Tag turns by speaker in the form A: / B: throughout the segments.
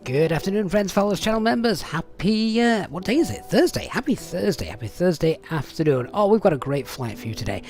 A: Good afternoon, friends, followers, channel members. Happy, what day is it? Thursday. Happy Thursday. Happy Thursday afternoon. Oh, we've got a great flight for you today.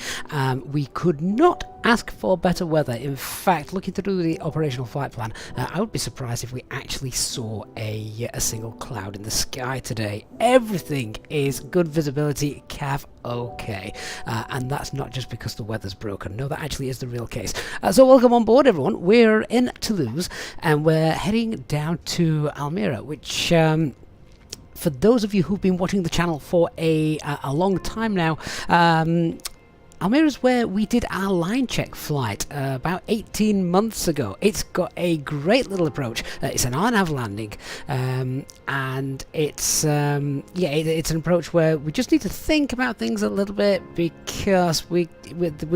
A: We could not ask for better weather. In fact, looking through the operational flight plan, I would be surprised if we actually saw a single cloud in the sky today. Everything is good visibility, CAV okay. And that's not just because the weather's broken. No, that actually is the real case. So welcome on board, everyone. We're in Toulouse and we're heading down to Almeria, which for those of you who've been watching the channel for a long time now, Almeria is where we did our line check flight about 18 months ago. It's got a great little approach. It's an RNAV landing, and it's it's an approach where we just need to think about things a little bit because we've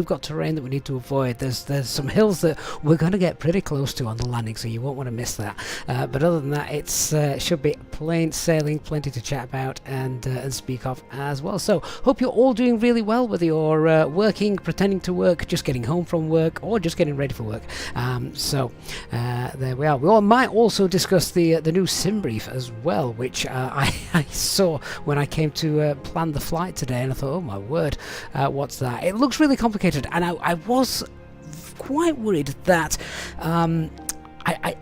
A: got terrain that we need to avoid. There's some hills that we're going to get pretty close to on the landing, so you won't want to miss that. But other than that, it's should be plain sailing, plenty to chat about and speak of as well. So hope you're all doing really well, whether you're working, pretending to work, just getting home from work, or just getting ready for work. There we are. We might also discuss the new sim brief as well, which I saw when I came to plan the flight today, and I thought, oh my word, what's that? It looks really complicated, and I was quite worried that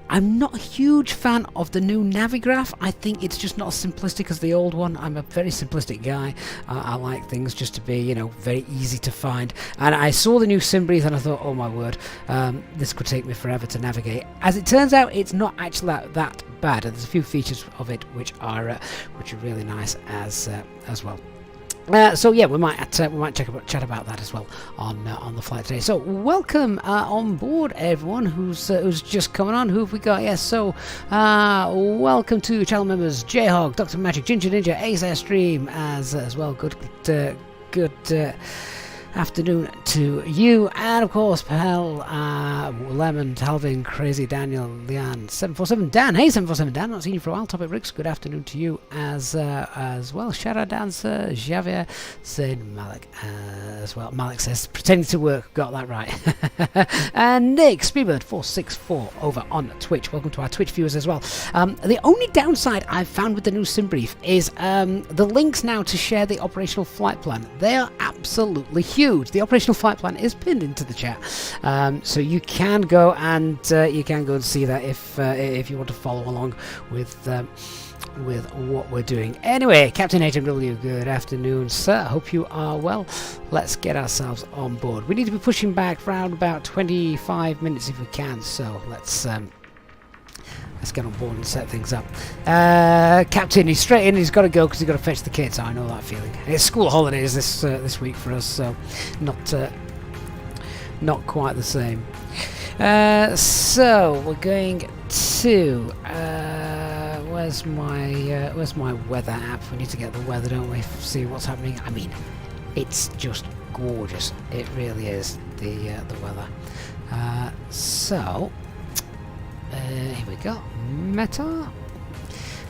A: I'm not a huge fan of the new Navigraph. I think it's just not as simplistic as the old one. I'm a very simplistic guy. I like things just to be, you know, very easy to find. And I saw the new SimBreeze and I thought, oh my word, this could take me forever to navigate. As it turns out, it's not actually that bad. There's a few features of it which are really nice as well. So yeah, we might chat about that as well on the flight today. So welcome on board, everyone who's just coming on. Who have we got? Yes, so welcome to channel members J-Hog, Dr. Magic, Ginger Ninja, Ace Airstream as well. Good afternoon to you, and of course Pell, Lemon, Talvin, Crazy Daniel, Leanne, 747 Dan. Hey 747 Dan, not seen you for a while. Topic Bricks, good afternoon to you as well. Shadow Dancer, Javier, Zain, Malik as well. Malik says pretending to work, got that right. And Nick Speedbird 464 over on Twitch. Welcome to our Twitch viewers as well. The only downside I've found with the new sim brief is the links now to share the operational flight plan. They are absolutely huge. The operational flight plan is pinned into the chat, so you can go and see that if you want to follow along with what we're doing. Anyway, Captain HMW, good afternoon, sir. Hope you are well. Let's get ourselves on board. We need to be pushing back around about 25 minutes if we can. So let's get on board and set things up. Captain, he's straight in. He's got to go because he's got to fetch the kids. I know that feeling. It's school holidays this week for us, so not quite the same. So we're going to where's my weather app? We need to get the weather, don't we? See what's happening. I mean, it's just gorgeous. It really is, the weather. So. Here we go. Meta.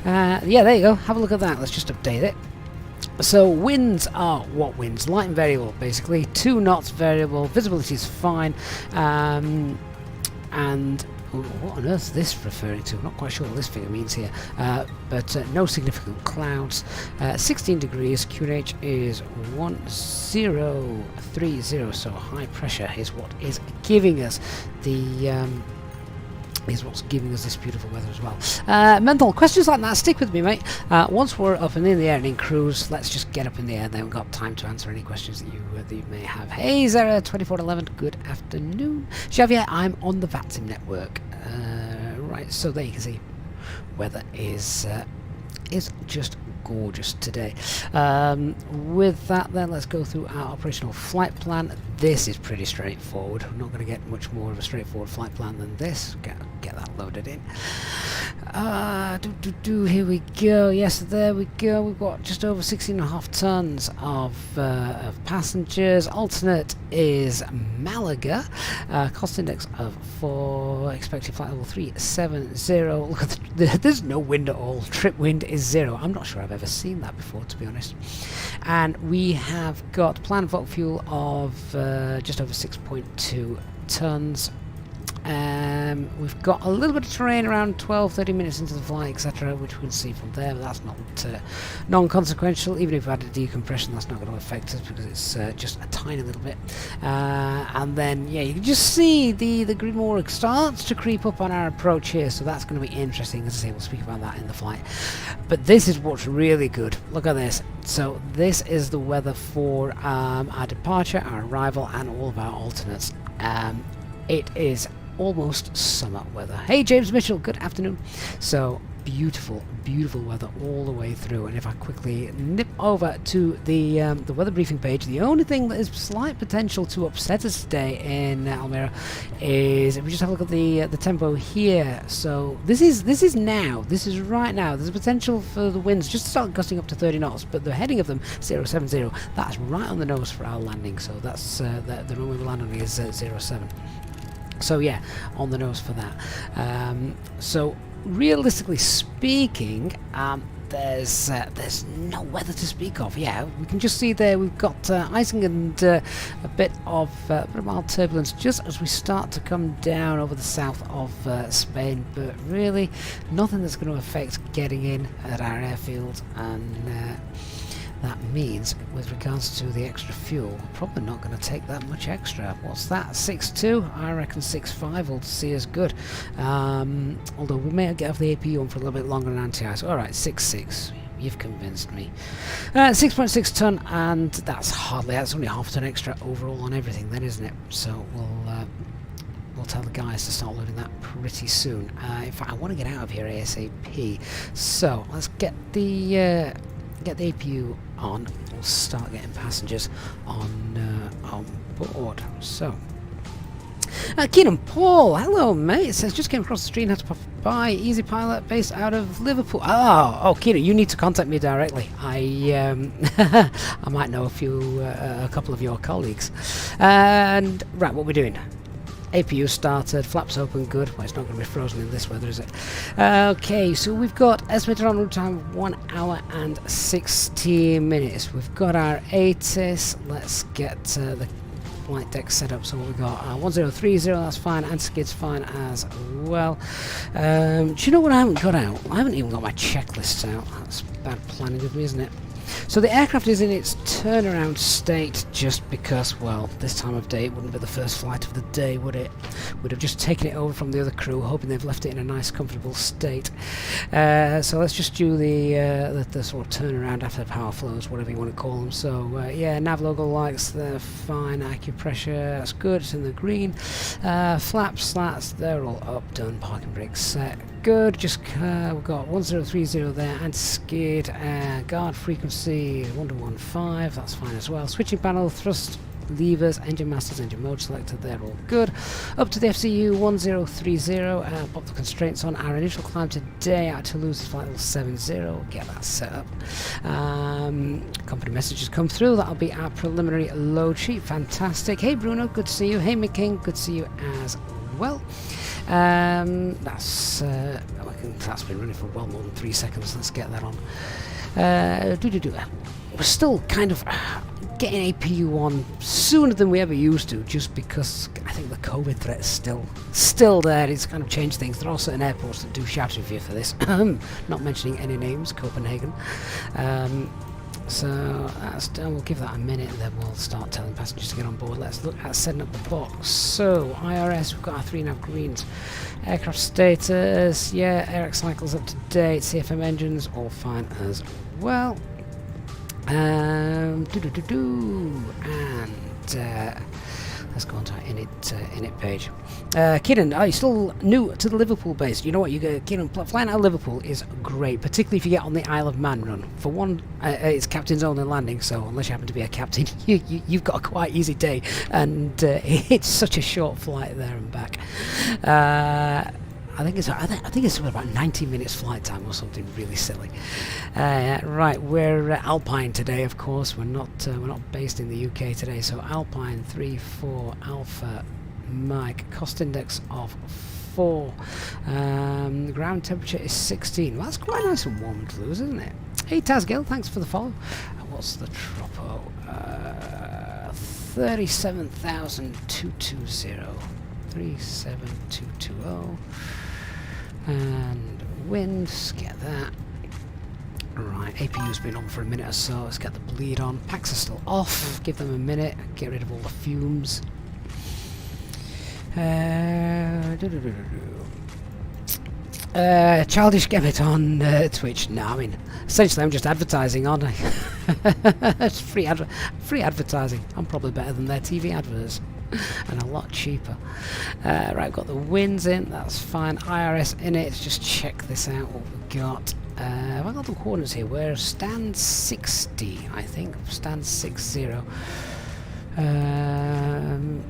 A: Yeah, there you go. Have a look at that. Let's just update it. So winds are what winds? Light and variable, basically. 2 knots variable. Visibility is fine. And what on earth is this referring to? I'm not quite sure what this figure means here. But no significant clouds. 16 degrees. QNH is 1030. So high pressure is what is giving us what's giving us this beautiful weather as well. Mental questions like that, stick with me, mate. Once we're up and in the air and in cruise, let's just get up in the air, and then we've got time to answer any questions that you may have. Hey Zara 2411, good afternoon. Xavier, I'm on the VATSIM network. Right, so there you can see weather is just gorgeous today. With that then, let's go through our operational flight plan. This is pretty straightforward. We're not going to get much more of a straightforward flight plan than this. Get that loaded in. Here we go. Yes, there we go. We've got just over 16.5 tons of passengers. Alternate is Malaga. Cost index of 4. Expected flight level 370. Look at there's no wind at all. Trip wind is 0. I'm not sure I've ever seen that before, to be honest. And we have got planned bulk fuel of just over 6.2 tons. We've got a little bit of terrain around 12-30 minutes into the flight, etc., which we can see from there, but that's not non-consequential. Even if we had a decompression, that's not going to affect us because it's just a tiny little bit. And then, yeah, you can just see the green wall starts to creep up on our approach here, so that's going to be interesting. As I say, we'll speak about that in the flight. But this is what's really good. Look at this. So this is the weather for our departure, our arrival, and all of our alternates. It is almost summer weather. Hey James Mitchell, good afternoon. So beautiful weather all the way through. And if I quickly nip over to the weather briefing page, the only thing that is slight potential to upset us today in Almeria is if we just have a look at the tempo here. So this is right now. There's a potential for the winds just to start gusting up to 30 knots, but the heading of them 070. That's right on the nose for our landing. So that's the runway we're landing on is 07. So yeah, on the nose for that. So realistically speaking, there's no weather to speak of. Yeah, we can just see there we've got icing and a bit of mild turbulence just as we start to come down over the south of Spain, but really nothing that's going to affect getting in at our airfield. And that means, with regards to the extra fuel, we're probably not going to take that much extra. What's that? 6.2? I reckon 6.5 will see us good. Although we may get off the APU on for a little bit longer than anti-ice. Alright, 6.6. You've convinced me. 6.6 ton, and that's only half a ton extra overall on everything then, isn't it? So we'll tell the guys to start loading that pretty soon. In fact, I want to get out of here ASAP. So let's get the APU on. We'll start getting passengers on board. So Keenan Paul, hello mate. It says just came across the street and had to pop by. Easy Pilot based out of Liverpool. Oh Keenan, you need to contact me directly. I might know a couple of your colleagues. And right, what we're doing. APU started, flaps open, good. Well, it's not going to be frozen in this weather, is it? Okay, so we've got estimated en route time of 1 hour and 16 minutes. We've got our ATIS. Let's get the flight deck set up. So what we've got 1030, that's fine. Anti-skid's fine as well. Do you know what I haven't got out? I haven't even got my checklists out. That's bad planning of me, isn't it? So the aircraft is in its turnaround state just because, well, this time of day it wouldn't be the first flight of the day, would it? We'd have just taken it over from the other crew, hoping they've left it in a nice, comfortable state. So let's just do the sort of turnaround after power flows, whatever you want to call them. So yeah, nav logo lights, they're fine. Acupressure, that's good. It's in the green. Flaps, slats, they're all up, done. Parking brakes set. Good, just we've got 1030 there, anti-skid, guard frequency 1215, that's fine as well. Switching panel, thrust levers, engine masters, engine mode selector, they're all good. Up to the FCU 1030, pop the constraints on. Our initial climb today at Toulouse is flight level 70, we'll get that set up. Company messages come through, that'll be our preliminary load sheet, fantastic. Hey Bruno, good to see you. Hey McKing, good to see you as well. That's been running for well more than 3 seconds. Let's get that on. We're still kind of getting APU on sooner than we ever used to, just because I think the COVID threat is still there. It's kind of changed things. There are certain airports that do shout at you for this. Not mentioning any names, Copenhagen. So that's done. We'll give that a minute and then we'll start telling passengers to get on board. Let's look at setting up the box. So IRS, we've got our 3 nav greens. Aircraft status, yeah, AirX cycles up to date. CFM engines, all fine as well. And let's go on to our init page. Kieran, are you still new to the Liverpool base? You know what, Kieran, flying out of Liverpool is great, particularly if you get on the Isle of Man run. For one, it's captain's only landing, so unless you happen to be a captain, you've got a quite easy day, and it's such a short flight there and back. I think it's about 90 minutes flight time or something really silly. Right, we're Alpine today, of course. We're not based in the UK today. So Alpine 34 Alpha Mike, cost index of 4. The ground temperature is 16. Well, that's quite nice and warm in Toulouse, isn't it? Hey Tazgil, thanks for the follow. What's the tropo? 37,220. 37220. And winds, get that. Right, APU's been on for a minute or so, let's get the bleed on. Packs are still off, give them a minute, get rid of all the fumes. Childish Gambit on Twitch. No, I mean, essentially I'm just advertising, aren't I? It's free advertising. I'm probably better than their TV adverts. And a lot cheaper. Right, got the winds in, that's fine. IRS in it, let's just check this out, what we've got. Have I got the coordinates here? We're stand 60, I think. Stand 60.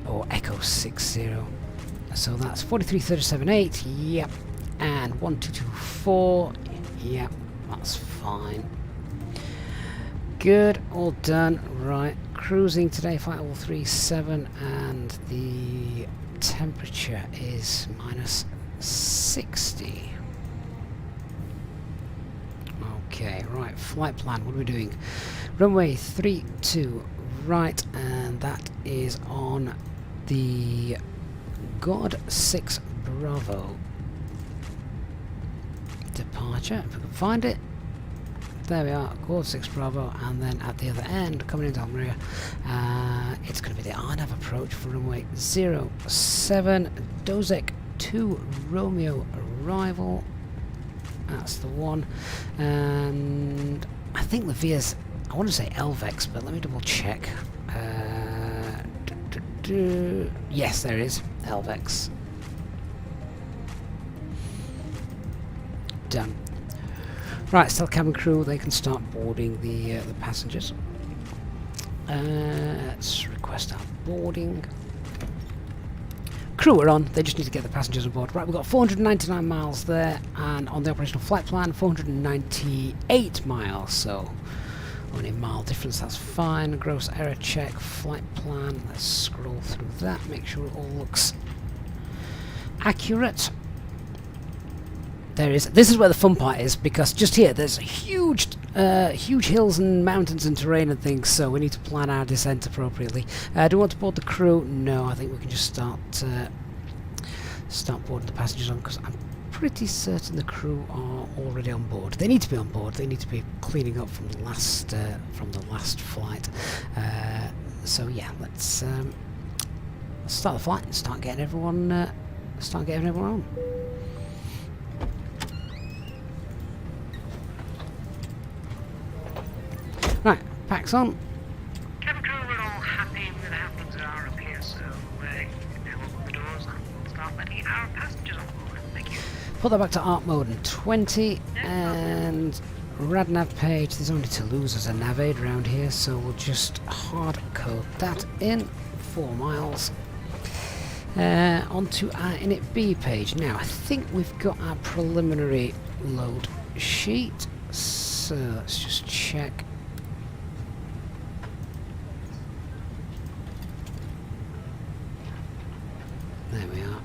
A: Or Echo 60. So that's 43.37.8, yep. And 1224, yep, that's fine. Good, all done. Right, cruising today, flight level 37, and the temperature is minus 60. Okay, right, flight plan, what are we doing? Runway 32 right, and that is on the God 6 Bravo departure, if we can find it. There we are, God 6 Bravo, and then at the other end, coming into Almeria, it's going to be the RNAV approach for runway 07, Dozek 2 Romeo arrival. That's the one, and I think the VIA's, I want to say LVEX, but let me double check. Yes, there is LVEX. Done. Right, still cabin crew, they can start boarding the passengers. Let's request our boarding. Crew are on, they just need to get the passengers on board. Right, we've got 499 miles there, and on the operational flight plan, 498 miles, so only a mile difference, that's fine. Gross error check, flight plan, let's scroll through that, make sure it all looks accurate. There is, this is where the fun part is, because just here there's huge hills and mountains and terrain and things, so we need to plan our descent appropriately. Do we want to board the crew? No, I think we can just start boarding the passengers on, because I'm pretty certain the crew are already on board. They need to be on board, they need to be cleaning up from the last flight. So yeah, let's start the flight and start getting everyone on. Right, packs on.
B: Cabin crew, we're all happy with how things are up here, so you can now open the doors and start letting our passengers on board. Thank you.
A: Put that back to ARC mode and 20, and RadNav page. There's only Toulouse as a nav aid around here, so we'll just hard code that in. 4 miles. Onto our init B page. Now, I think we've got our preliminary load sheet, so let's just check. There we are.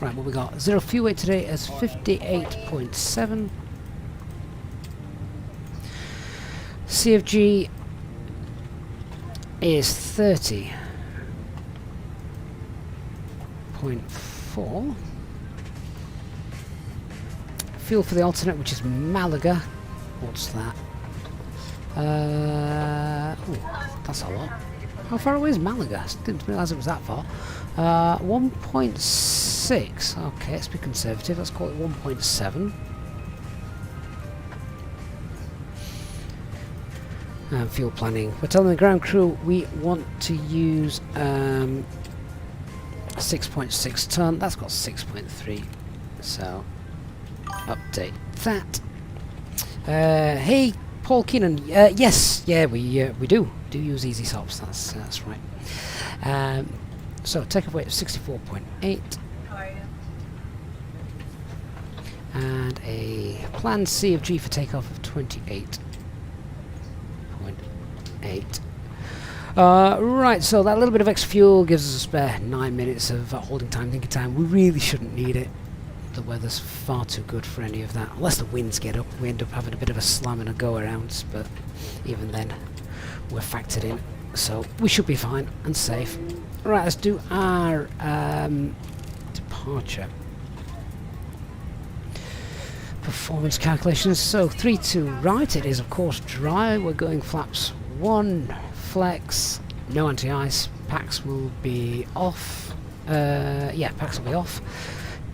A: Right, what we got? Zero fuel weight today is 58.7. CFG is 30.4. Fuel for the alternate, which is Malaga. What's that? Ooh, that's a lot. How far away is Malaga? Didn't realise it was that far. 1.6. Okay, let's be conservative. Let's call it 1.7. Fuel planning. We're telling the ground crew we want to use 6.6 ton. That's got 6.3. So update that. Hey, Paul Keenan. Yes, yeah, we do use easy sops. That's right. So takeoff weight of 64.8. And a planned CFG for takeoff of 28.8. Right, so that little bit of extra fuel gives us a spare 9 minutes of holding time, thinking time. We really shouldn't need it. The weather's far too good for any of that. Unless the winds get up, we end up having a bit of a slam and a go around, but even then, we're factored in. So we should be fine and safe. Right, let's do our departure. Performance calculations. So 3-2 right, it is of course dry. We're going flaps 1, flex, no anti-ice, packs will be off. Yeah, packs will be off.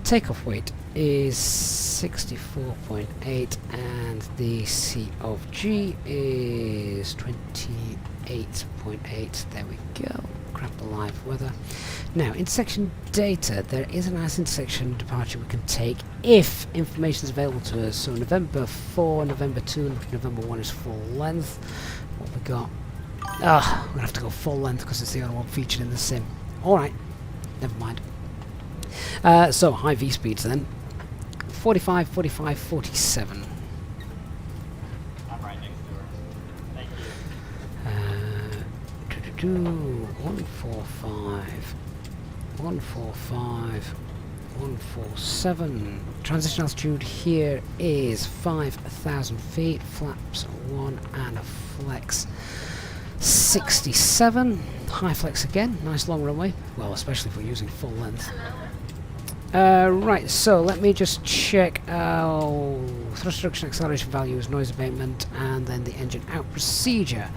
A: Takeoff weight is 64.8 and the C of G is 28.8. There we go. Grab the live weather. Now, intersection data, there is a nice intersection departure we can take if information is available to us. So November 4, November 2, and November 1 is full length. What we got? Ah, we're going to have to go full length because it's the only one featured in the sim. Alright, never mind. So, high V speeds then. 45, 45, 47.
C: I'm right next to her. Thank you.
A: 145, 145, 147. Transition altitude here is 5,000 feet. Flaps 1 and a flex 67. High flex again. Nice long runway. Well, especially if we're using full length. Right, so let me just check thrust reduction, acceleration values, noise abatement, and then the engine out procedure.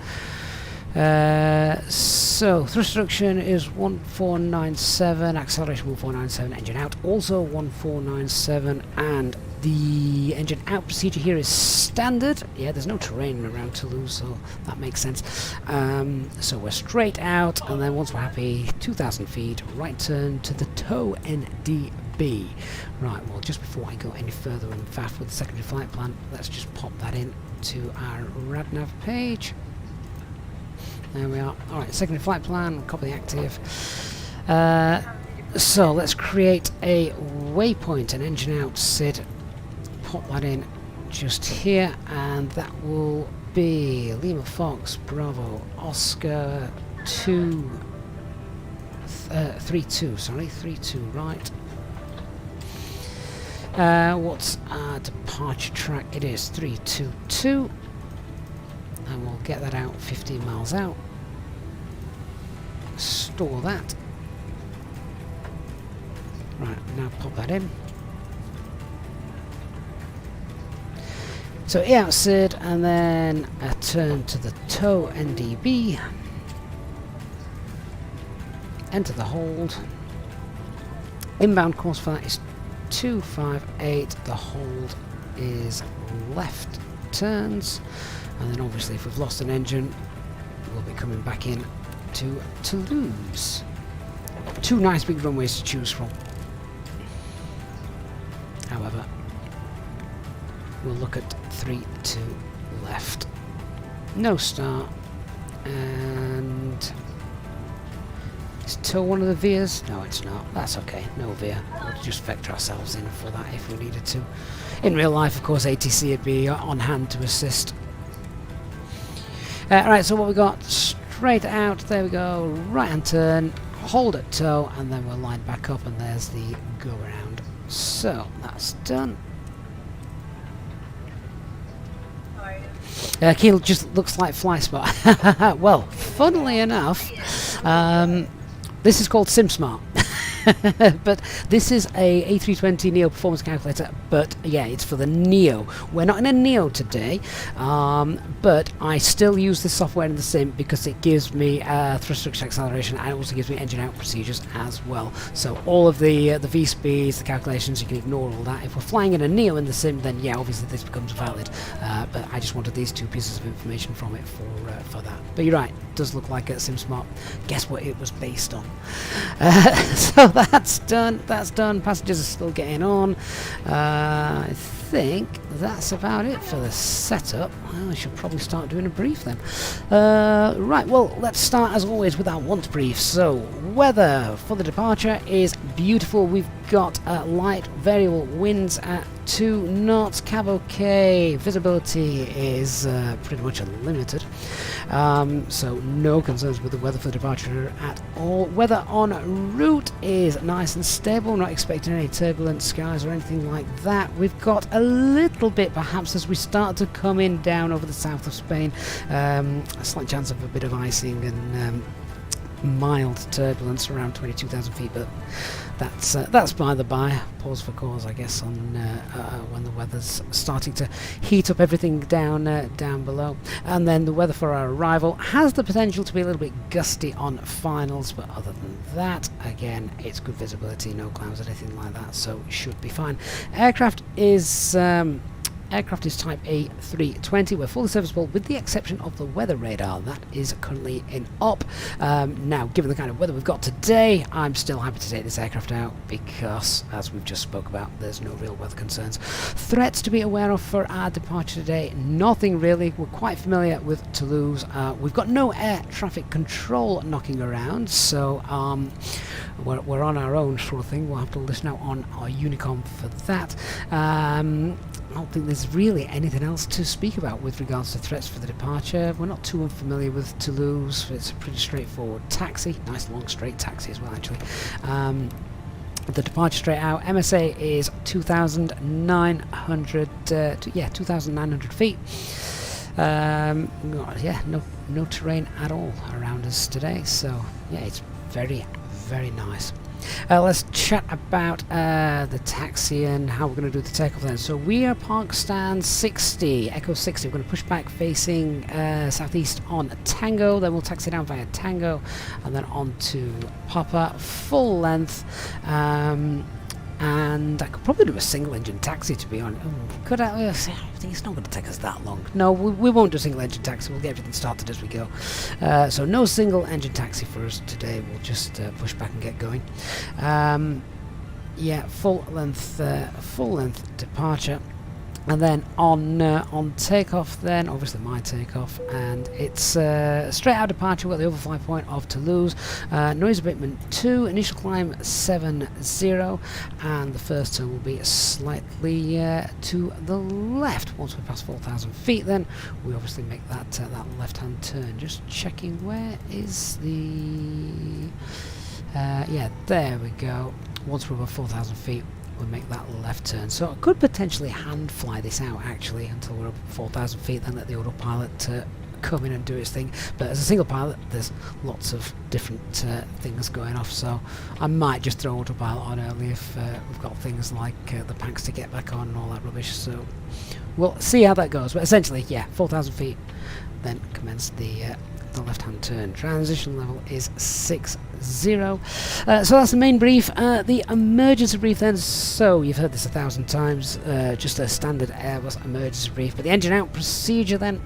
A: So thrust reduction is 1497, acceleration 1497, engine out also 1497, and the engine out procedure here is standard. Yeah, there's no terrain around Toulouse, so that makes sense. So we're straight out, and then once we're happy, 2,000 feet, right turn to the toe NDB. Right, well, just before I go any further and faff with the secondary flight plan, let's just pop that in to our RadNav page. There we are. Alright, secondary flight plan, copy the active. So let's create a waypoint, an engine out SID. Pop that in just here, and that will be Lima Fox Bravo Oscar 32, sorry, 32, right. What's our departure track? It is 322. And we'll get that out 15 miles out. Store that. Right, now pop that in. So out SID, and then a turn to the toe NDB. Enter the hold. Inbound course for that is 258. The hold is left turns. And then obviously if we've lost an engine, we'll be coming back in to Toulouse. Two nice big runways to choose from. However, we'll look at 3-2 left. No start. And is toe one of the veers? No, it's not. That's okay. No veer. We'll just vector ourselves in for that if we needed to. In real life, of course, ATC would be on hand to assist. Right, so what we got, straight out, there we go, right hand turn, hold at toe, and then we'll line back up, and there's the go around. So, that's done. Keel just looks like fly spot. Well, funnily enough, this is called SimSmart. But this is a A320 Neo performance calculator, but yeah, it's for the Neo. We're not in a Neo today, but I still use this software in the sim because it gives me thrust reduction acceleration, and it also gives me engine out procedures as well. So all of the V speeds, the calculations, you can ignore all that. If we're flying in a Neo in the sim, then yeah, obviously this becomes valid. But I just wanted these two pieces of information from it for that. But you're right, it does look like a SimSmart. Guess what it was based on? So that's done. That's done. Passengers are still getting on. I think that's about it for the setup. Well, I should probably start doing a brief then. Right, well, let's start as always with our want brief. So, weather for the departure is beautiful. We've got light variable winds at 2 knots. Cab okay. Visibility is pretty much unlimited. So no concerns with the weather for the departure at all. Weather en route is nice and stable. Not expecting any turbulent skies or anything like that. We've got a little bit perhaps as we start to come in down over the south of Spain. A slight chance of a bit of icing and mild turbulence around 22,000 feet, but that's by the by. Pause for cause, I guess, on when the weather's starting to heat up everything down below. And then the weather for our arrival has the potential to be a little bit gusty on finals, but other than that, again, it's good visibility, no clouds or anything like that, so it should be fine. Aircraft is type A320. We're fully serviceable with the exception of the weather radar. That is currently in op. Now, given the kind of weather we've got today, I'm still happy to take this aircraft out because, as we've just spoke about, there's no real weather concerns. Threats to be aware of for our departure today, nothing really. We're quite familiar with Toulouse. We've got no air traffic control knocking around, so we're on our own sort of thing. We'll have to listen out on our Unicom for that. I don't think there's really anything else to speak about with regards to threats for the departure. We're not too unfamiliar with Toulouse. It's a pretty straightforward taxi. Nice long straight taxi as well, actually. The departure straight out, MSA is 2,900 2,900 feet. Yeah, no terrain at all around us today, so yeah, it's very, very nice. Let's chat about the taxi and how we're going to do the takeoff then. So we are park stand 60, Echo 60. We're going to push back facing southeast on Tango, then we'll taxi down via Tango and then on to Papa, full length. And I could probably do a single engine taxi, to be honest. Could I? I think it's not going to take us that long. No, we won't do a single engine taxi. We'll get everything started as we go. So no single engine taxi for us today. We'll just push back and get going. Yeah, full length departure. And then on takeoff, then obviously my takeoff, and it's straight out departure. We've got the overfly point of Toulouse, noise abatement 2, initial climb 70, and the first turn will be slightly to the left. Once we pass 4,000 feet, then we obviously make that left-hand turn. Just checking where is the yeah, there we go. Once we're above 4,000 feet. We'll make that left turn. So I could potentially hand fly this out actually until we're up 4,000 feet, then let the autopilot come in and do its thing. But as a single pilot, there's lots of different things going off, so I might just throw autopilot on early if we've got things like the packs to get back on and all that rubbish. So we'll see how that goes. But essentially, yeah, 4,000 feet, then commence the left-hand turn. Transition level is 60. So that's the main brief. The emergency brief then, so you've heard this 1,000 times, just a standard Airbus emergency brief. But the engine out procedure then,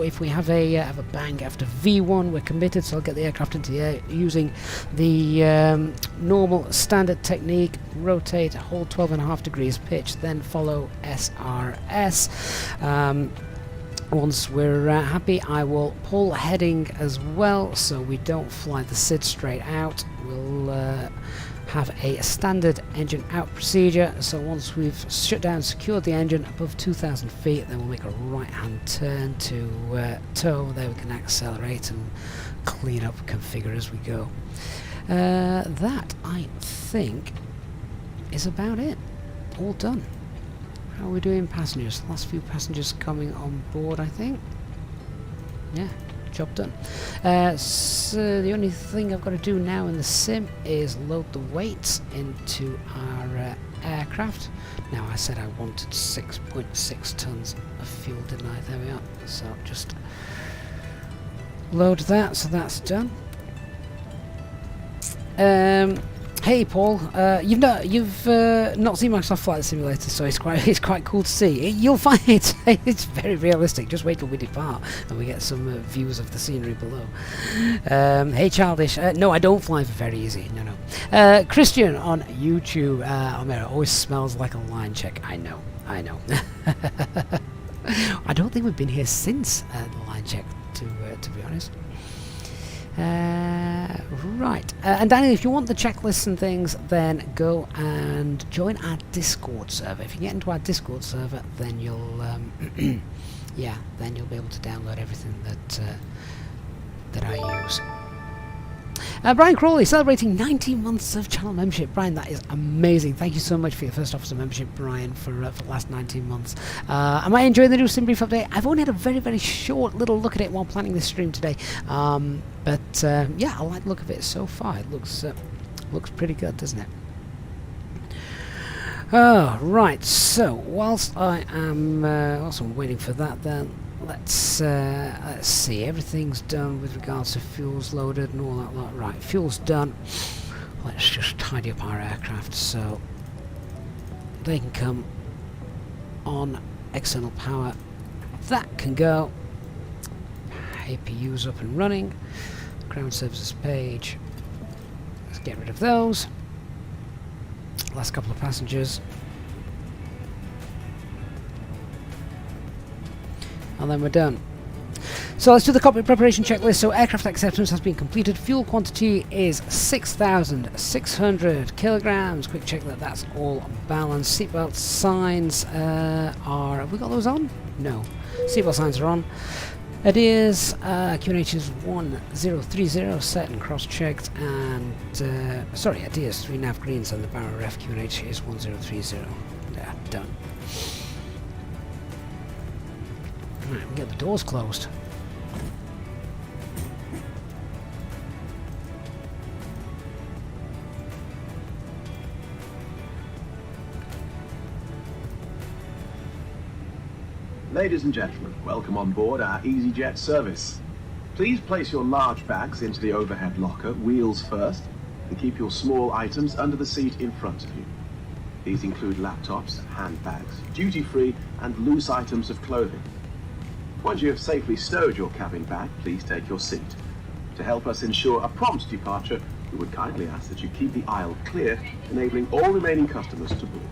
A: if we have a bang after V1, we're committed, so I'll get the aircraft into the air using the normal standard technique, rotate, hold 12.5 degrees pitch, then follow SRS. Once we're happy, I will pull heading as well, so we don't fly the SID straight out. We'll have a standard engine out procedure, so once we've shut down, secured the engine above 2,000 feet, then we'll make a right-hand turn to tow. There we can accelerate and clean up, configure as we go. That, I think, is about it. All done. How are we doing passengers? Last few passengers coming on board, I think. Yeah, job done. So the only thing I've got to do now in the sim is load the weights into our aircraft. Now I said I wanted 6.6 tons of fuel, didn't I? There we are. So just load that, so that's done. Hey Paul, you've not seen Microsoft Flight Simulator, so it's quite cool to see. You'll find it's very realistic. Just wait till we depart and we get some views of the scenery below. Hey Childish, no, I don't fly for very easy. No. Christian on YouTube, Almeria always smells like a line check. I know. I don't think we've been here since the line check, to be honest. Right, and Daniel, if you want the checklists and things, then go and join our Discord server. If you get into our Discord server, then you'll yeah, then you'll be able to download everything that I use. Brian Crawley, celebrating 19 months of channel membership. Brian, that is amazing. Thank you so much for your first officer membership, Brian, for the last 19 months. Am I enjoying the new sim brief update? I've only had a very, very short little look at it while planning this stream today. But yeah, I like the look of it so far. It looks pretty good, doesn't it? Oh, right. So whilst I'm waiting for that, then let's see. Everything's done with regards to fuels loaded and all that lot. Right, fuel's done. Let's just tidy up our aircraft so they can come on external power. That can go. APU's up and running. Ground services page. Let's get rid of those. Last couple of passengers. And then we're done. So let's do the cockpit preparation checklist. So aircraft acceptance has been completed. Fuel quantity is 6,600 kilograms. Quick check that that's all balanced. Seatbelt signs are... Have we got those on? No. Seatbelt signs are on. Ideas, QNH is 1030, set and cross-checked, and, sorry, ideas, 3 nav greens, and the barrel ref QNH is 1030. Yeah, done. Right, we get the doors closed.
D: Ladies and gentlemen, welcome on board our Easyjet service. Please place your large bags into the overhead locker, wheels first, and keep your small items under the seat in front of you. These include laptops, handbags, duty-free, and loose items of clothing. Once you have safely stowed your cabin bag, please take your seat. To help us ensure a prompt departure, we would kindly ask that you keep the aisle clear, enabling all remaining customers to board.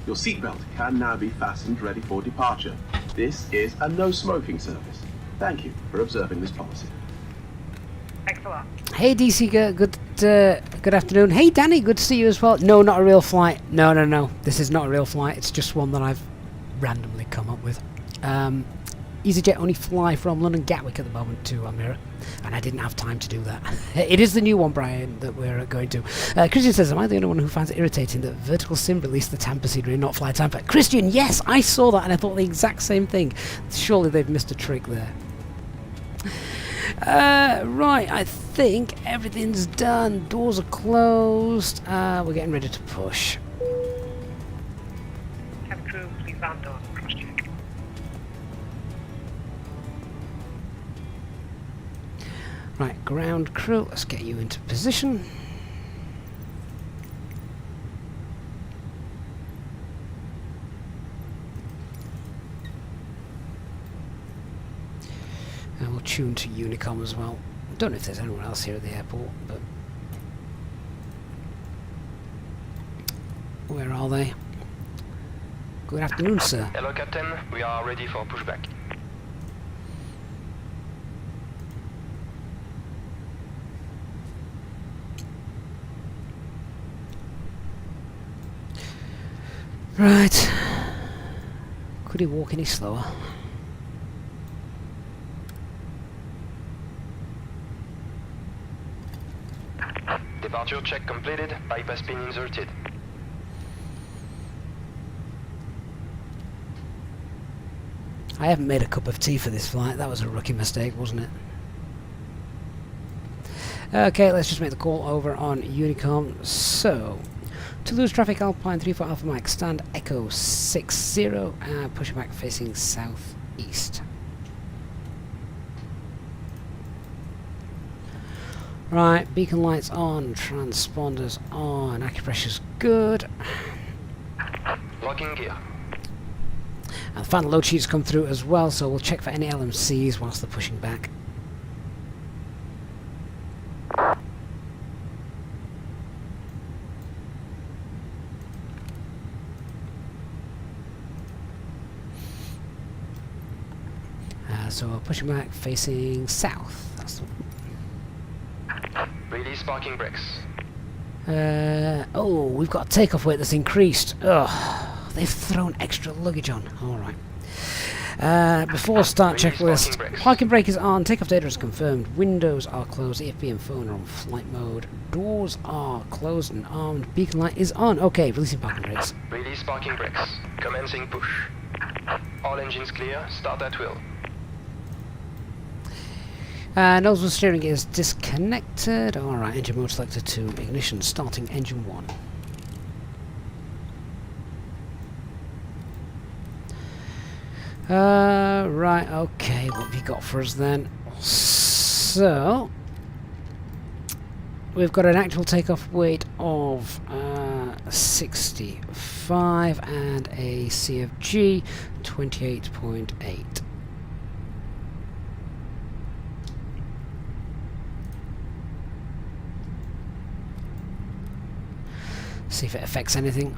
D: Your seatbelt can now be fastened ready for departure. This is a no-smoking service. Thank you for observing this policy.
B: Thanks a lot.
A: Hey DC, good afternoon. Hey Danny, good to see you as well. No, not a real flight. No. This is not a real flight. It's just one that I've randomly come up with. Easyjet only fly from London Gatwick at the moment to Almeria, and I didn't have time to do that. It is the new one, Brian, that we're going to. Christian says, am I the only one who finds it irritating that Vertical Sim released the Tampa scenery and not Fly Tampa? Christian, yes, I saw that and I thought the exact same thing. Surely they've missed a trick there. Right, I think everything's done. Doors are closed. We're getting ready to push.
B: Cabin crew, please van doors and cross-check.
A: Right, ground crew, let's get you into position. And we'll tune to Unicom as well. Don't know if there's anyone else here at the airport, but... Where are they? Good afternoon, sir.
E: Hello, Captain. We are ready for pushback.
A: Right. Could he walk any slower?
E: Departure check completed. Bypass pin inserted.
A: I haven't made a cup of tea for this flight. That was a rookie mistake, wasn't it? Okay, let's just make the call over on Unicom. So, Toulouse traffic Alpine 34 Alpha Mike, stand Echo 60, pushing back facing southeast. Right, beacon lights on, transponders on, acupressure's good.
E: Locking gear.
A: And the final load sheets come through as well, so we'll check for any LMCs whilst they're pushing back. So we're pushing back facing south. That's the
E: Release parking brakes.
A: oh, we've got a takeoff weight that's increased. Ugh, they've thrown extra luggage on. Alright. Before start
E: Release
A: checklist,
E: parking brakes.
A: parking brake is on, takeoff data is confirmed, windows are closed, EFB and phone are on flight mode, doors are closed and armed, beacon light is on. Okay, releasing parking brakes.
E: Release parking brakes. Commencing push. All engines clear. Start at will.
A: Nozzle steering is disconnected. Alright, engine mode selected to ignition, starting engine 1. Right, okay, what have you got for us then? So, we've got an actual takeoff weight of 65 and a CFG 28.8. See if it affects anything.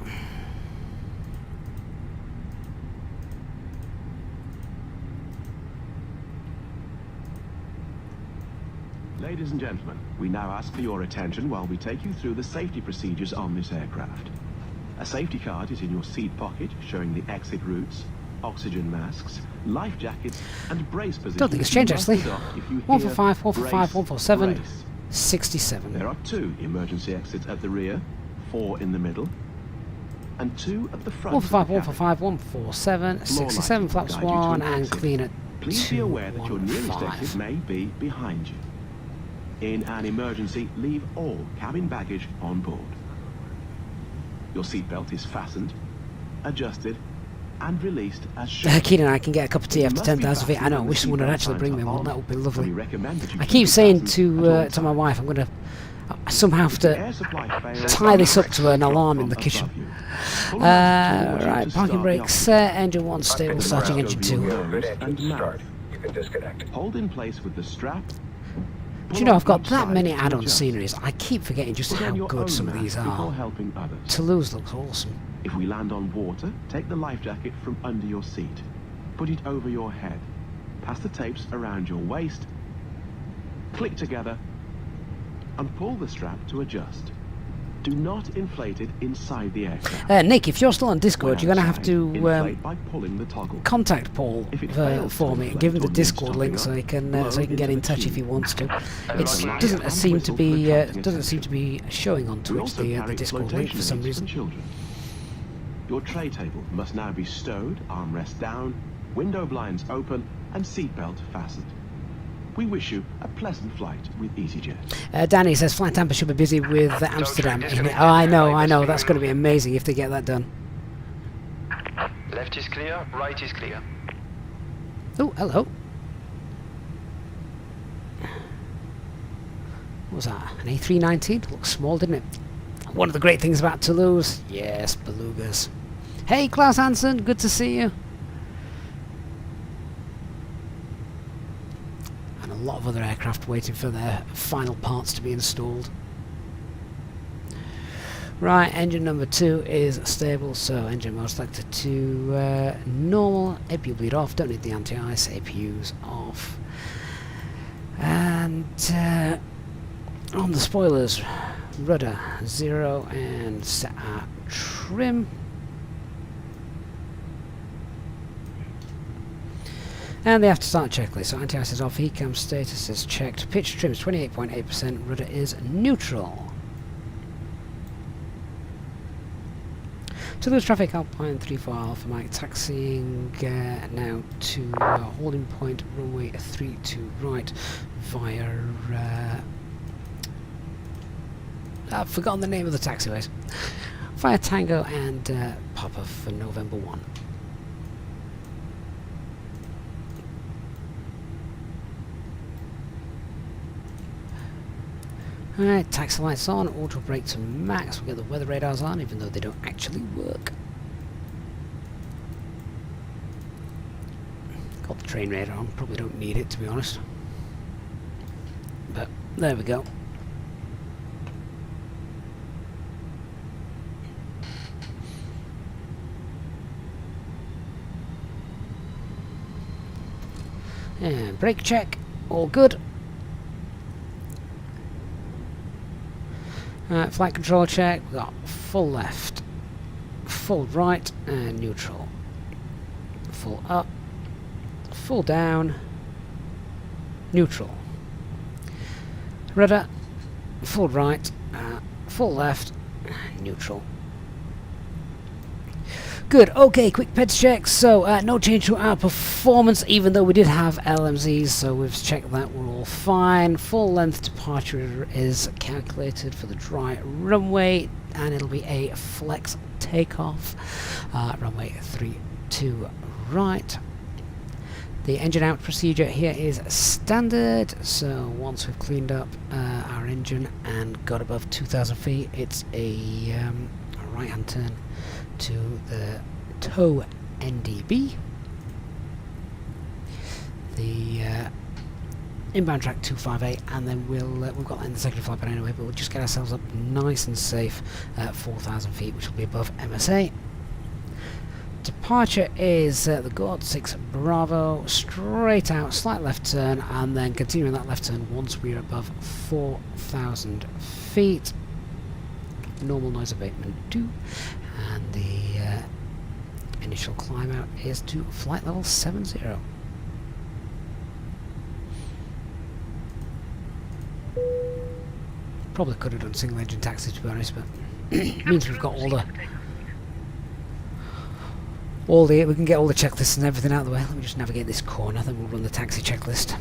D: Ladies and gentlemen, we now ask for your attention while we take you through the safety procedures on this aircraft. A safety card is in your seat pocket showing the exit routes, oxygen masks, life jackets and brace positions.
A: Don't think it's changed actually. 145, 145,
D: brace,
A: 147,
D: brace.
A: 67.
D: There are 2 emergency exits at the rear, 4 in the middle, and 2 at the front.
A: 145,
D: of the cabin.
A: 145, 147,
D: Floor
A: 67,
D: lighting
A: flaps
D: will guide you to
A: 1
D: an
A: and
D: exit.
A: clean at
D: Please be aware that your nearest
A: 215.
D: exit may be behind you. In an emergency, leave all cabin baggage on board. Your seatbelt is fastened, adjusted, and released as shown.
A: Keenan and I can get a cup of tea
D: You
A: after
D: must
A: 10,000
D: be
A: feet. I know, I
D: fastened
A: wish someone would
D: when the
A: actually
D: seatbelt
A: bring me
D: signs are
A: one. That
D: on.
A: would be
D: We
A: lovely.
D: recommend that you
A: I
D: keep
A: keep
D: it
A: saying
D: fastened at all
A: to my
D: times.
A: wife, I'm going to somehow have
D: If the
A: to
D: air supply fails,
A: tie this up to an
D: drop
A: alarm in
D: from
A: the kitchen.
D: above you. Pull on the tool
A: Right,
D: to
A: parking
D: start
A: brakes,
D: the
A: engine 1 stable, starting engine 2.
D: Nose and mouth. Hold in place with the strap.
A: Do you know, I've got
D: Pull
A: that
D: on
A: many
D: each side
A: add-on
D: to adjust.
A: sceneries. I keep forgetting just
D: Put
A: how
D: on your
A: good
D: own
A: some of these
D: mask before
A: are.
D: helping others.
A: Toulouse looks awesome.
D: If we land on water, take the life jacket from under your seat. Put it over your head. Pass the tapes around your waist. Click together and pull the strap to adjust. Do not inflate it inside the aircraft.
A: Nick, if you're still on Discord,
D: When
A: you're going to have
D: outside,
A: to
D: inflate by pulling the toggle.
A: contact Paul
D: If it fails
A: for
D: to
A: me.
D: inflate
A: Give him the
D: or needs
A: Discord link
D: topping
A: so he
D: up,
A: can
D: blow
A: get
D: into
A: in
D: the
A: touch if he
D: tube.
A: wants to. It
E: Unlocking
A: doesn't
D: gear.
A: seem to be
D: Whistle for
A: doesn't seem to be showing on
D: We
A: Twitch
D: also
A: the
D: carry
A: Discord link
D: flotation
A: for some
D: aids
A: reason.
D: children. Your tray table must now be stowed, armrest down, window blinds open, and seatbelt fastened. We wish you a pleasant flight with Easyjet.
A: Danny says Flight Tampa should be busy with Amsterdam.
E: disconnect.
A: Oh, I know. That's going to be amazing if they get that done.
E: Left is clear. Right is clear.
A: Oh, hello. What was that? An A319? Looks small, didn't it? One of the great things about Toulouse. Yes, belugas. Hey, Klaus Hansen, good to see you. And a lot of other aircraft waiting for their final parts to be installed. Right, engine number 2 is stable, so engine mode selected to normal. APU bleed off, don't need the anti-ice, APU's off. And on the spoilers, rudder 0 and set our trim. And the after start checklist. So anti-ice is off, ECAM status is checked, pitch trim is 28.8%, rudder is neutral. Toulouse traffic Alpine 34 Alpha Mike taxiing now to holding point runway 32 right via I've forgotten the name of the taxiways. Via Tango and Papa for November 1. Alright, taxi lights on, auto brake to max. We'll get the weather radars on, even though they don't actually work. Got the train radar on, probably don't need it to be honest. But there we go. And brake check, all good. Flight control check, we've got full left, full right and neutral. Full up, full down, neutral. Rudder, full right, full left, neutral. Good, okay, quick peds check. So no change to our performance, even though we did have LMZs, so we've checked that, we're all fine. Full length departure is calculated for the dry runway, and it'll be a flex takeoff. Runway 32 right. The engine out procedure here is standard, so once we've cleaned up our engine and got above 2,000 feet, it's a right hand turn to the tow NDB. The inbound track 258, and then we've got that in the secondary flight anyway, but we'll just get ourselves up nice and safe at 4,000 feet, which will be above MSA. Departure is the Gord 6 Bravo, straight out, slight left turn, and then continuing that left turn once we're above 4,000 feet. Normal noise abatement 2, and the initial climb out is to flight level 70. Probably could have done single engine taxi, to be honest, but it means we've got we can get all the checklists and everything out of the way. Let me just navigate this corner, then we'll run the taxi checklist.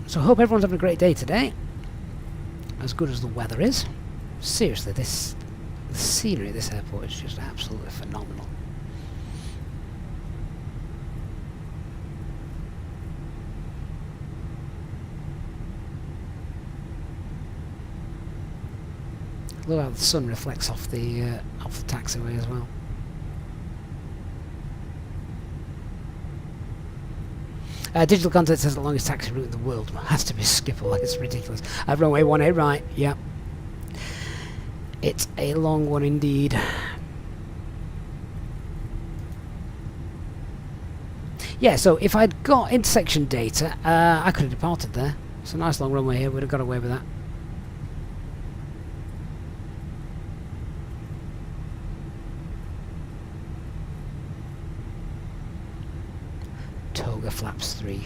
A: So I hope everyone's having a great day today, as good as the weather is. Seriously, the scenery at this airport is just absolutely phenomenal. Look how the sun reflects off the taxiway as well. Digital content says the longest taxi route in the world has to be Schiphol. It's ridiculous. Runway 18 right, yeah. It's a long one indeed. Yeah, so if I'd got intersection data, I could have departed there. It's a nice long runway here, would have got away with that. Toga flaps 3.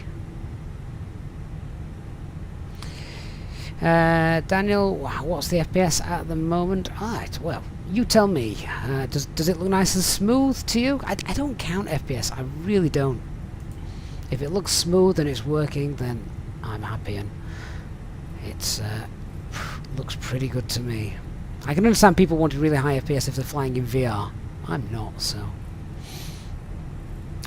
A: Daniel, what's the FPS at the moment? Alright, well, you tell me. Does it look nice and smooth to you? I don't count FPS, I really don't. If it looks smooth and it's working, then I'm happy, and it's looks pretty good to me. I can understand people wanting really high FPS if they're flying in VR. I'm not, so.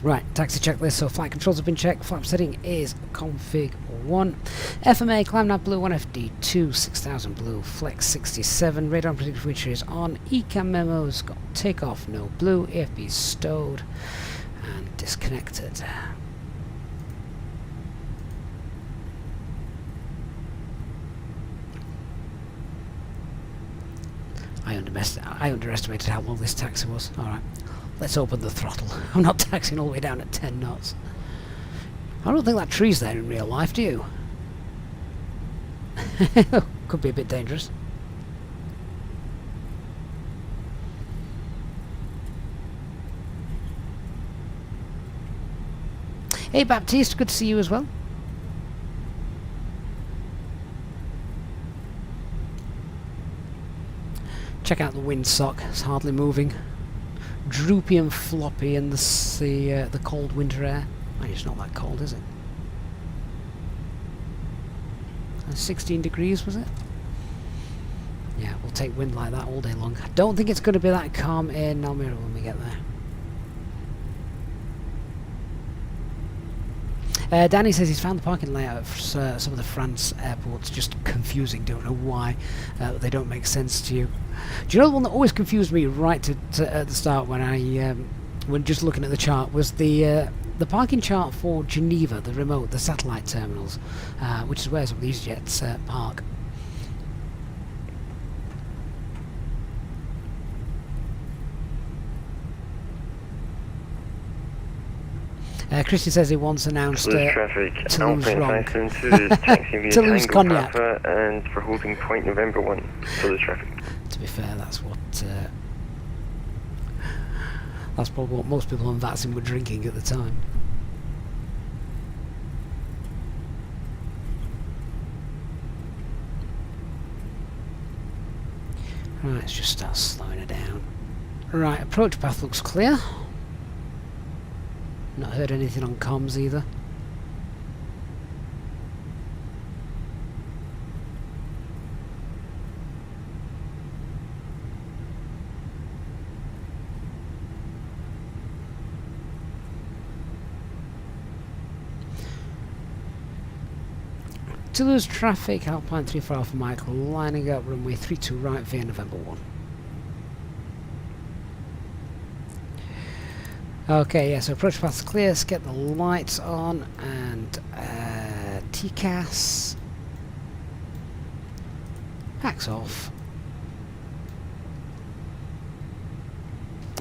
A: Right, taxi checklist. So flight controls have been checked. Flap setting is config 1. FMA, climb nav blue, 1FD2, 6000 blue, flex 67. Radar and predictive feature is on. ECAM memos, got takeoff, no blue. AFB stowed and disconnected. I underestimated how long this taxi was. Alright. Let's open the throttle. I'm not taxiing all the way down at 10 knots. I don't think that tree's there in real life, do you? Could be a bit dangerous. Hey Baptiste, good to see you as well. Check out the windsock, it's hardly moving. Droopy and floppy in the cold winter air. It's not that cold, is it? 16 degrees, was it? Yeah, we'll take wind like that all day long. I don't think it's going to be that calm in Almeria when we get there. Danny says he's found the parking layout of some of the France airports just confusing. Don't know why they don't make sense to you. Do you know the one that always confused me right at the start when just looking at the chart was the parking chart for Geneva, the satellite terminals, which is where some of these jets park. Christian says he once announced
F: traffic,
A: Toulouse wrong.
F: Toulouse
A: Cognac.
F: And for holding point November 1, Toulouse traffic.
A: To be fair, that's probably what most people on VATSIM were drinking at the time. Right, let's just start slowing it down. Right, approach path looks clear. Not heard anything on comms either. Toulouse traffic, Alpine 34 Alpha Mike, lining up runway 32 right via November 1. Okay, yeah, so approach path's clear, let's get the lights on, and TCAS, packs off,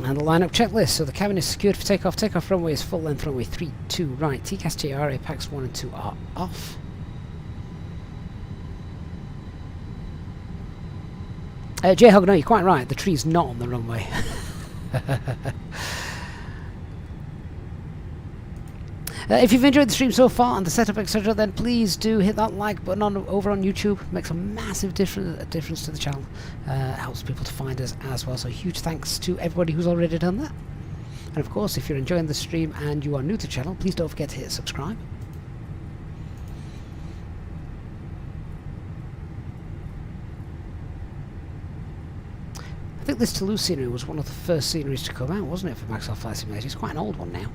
A: and the lineup checklist. So the cabin is secured for takeoff, takeoff runway is full length runway 32 right, TCAS TRA packs 1 and 2 are off. J-Hog, no, you're quite right, the tree's not on the runway. If you've enjoyed the stream so far and the setup, etc., then please do hit that like button over on YouTube. It makes a massive difference to the channel. Helps people to find us as well. So huge thanks to everybody who's already done that. And of course, if you're enjoying the stream and you are new to the channel, please don't forget to hit subscribe. I think this Toulouse scenery was one of the first sceneries to come out, wasn't it, for Microsoft Flight Simulator? It's quite an old one now.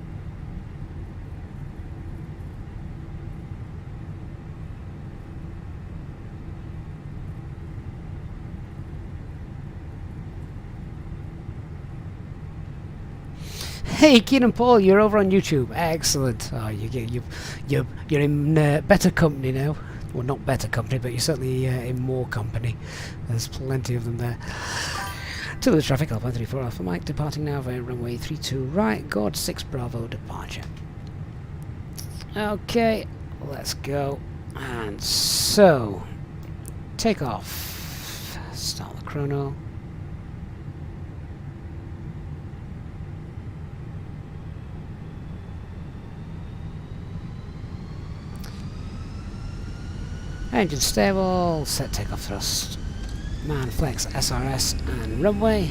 A: Hey, Keenan Paul, you're over on YouTube. Excellent. Oh, you're in better company now. Well, not better company, but you're certainly in more company. There's plenty of them there. Toulouse traffic, Alpine 34 Alpha Mike, departing now via runway 32 right, God 6 Bravo departure. Okay, let's go. And so, take off. Start the chrono. Engine stable, set takeoff thrust. Man flex SRS and runway.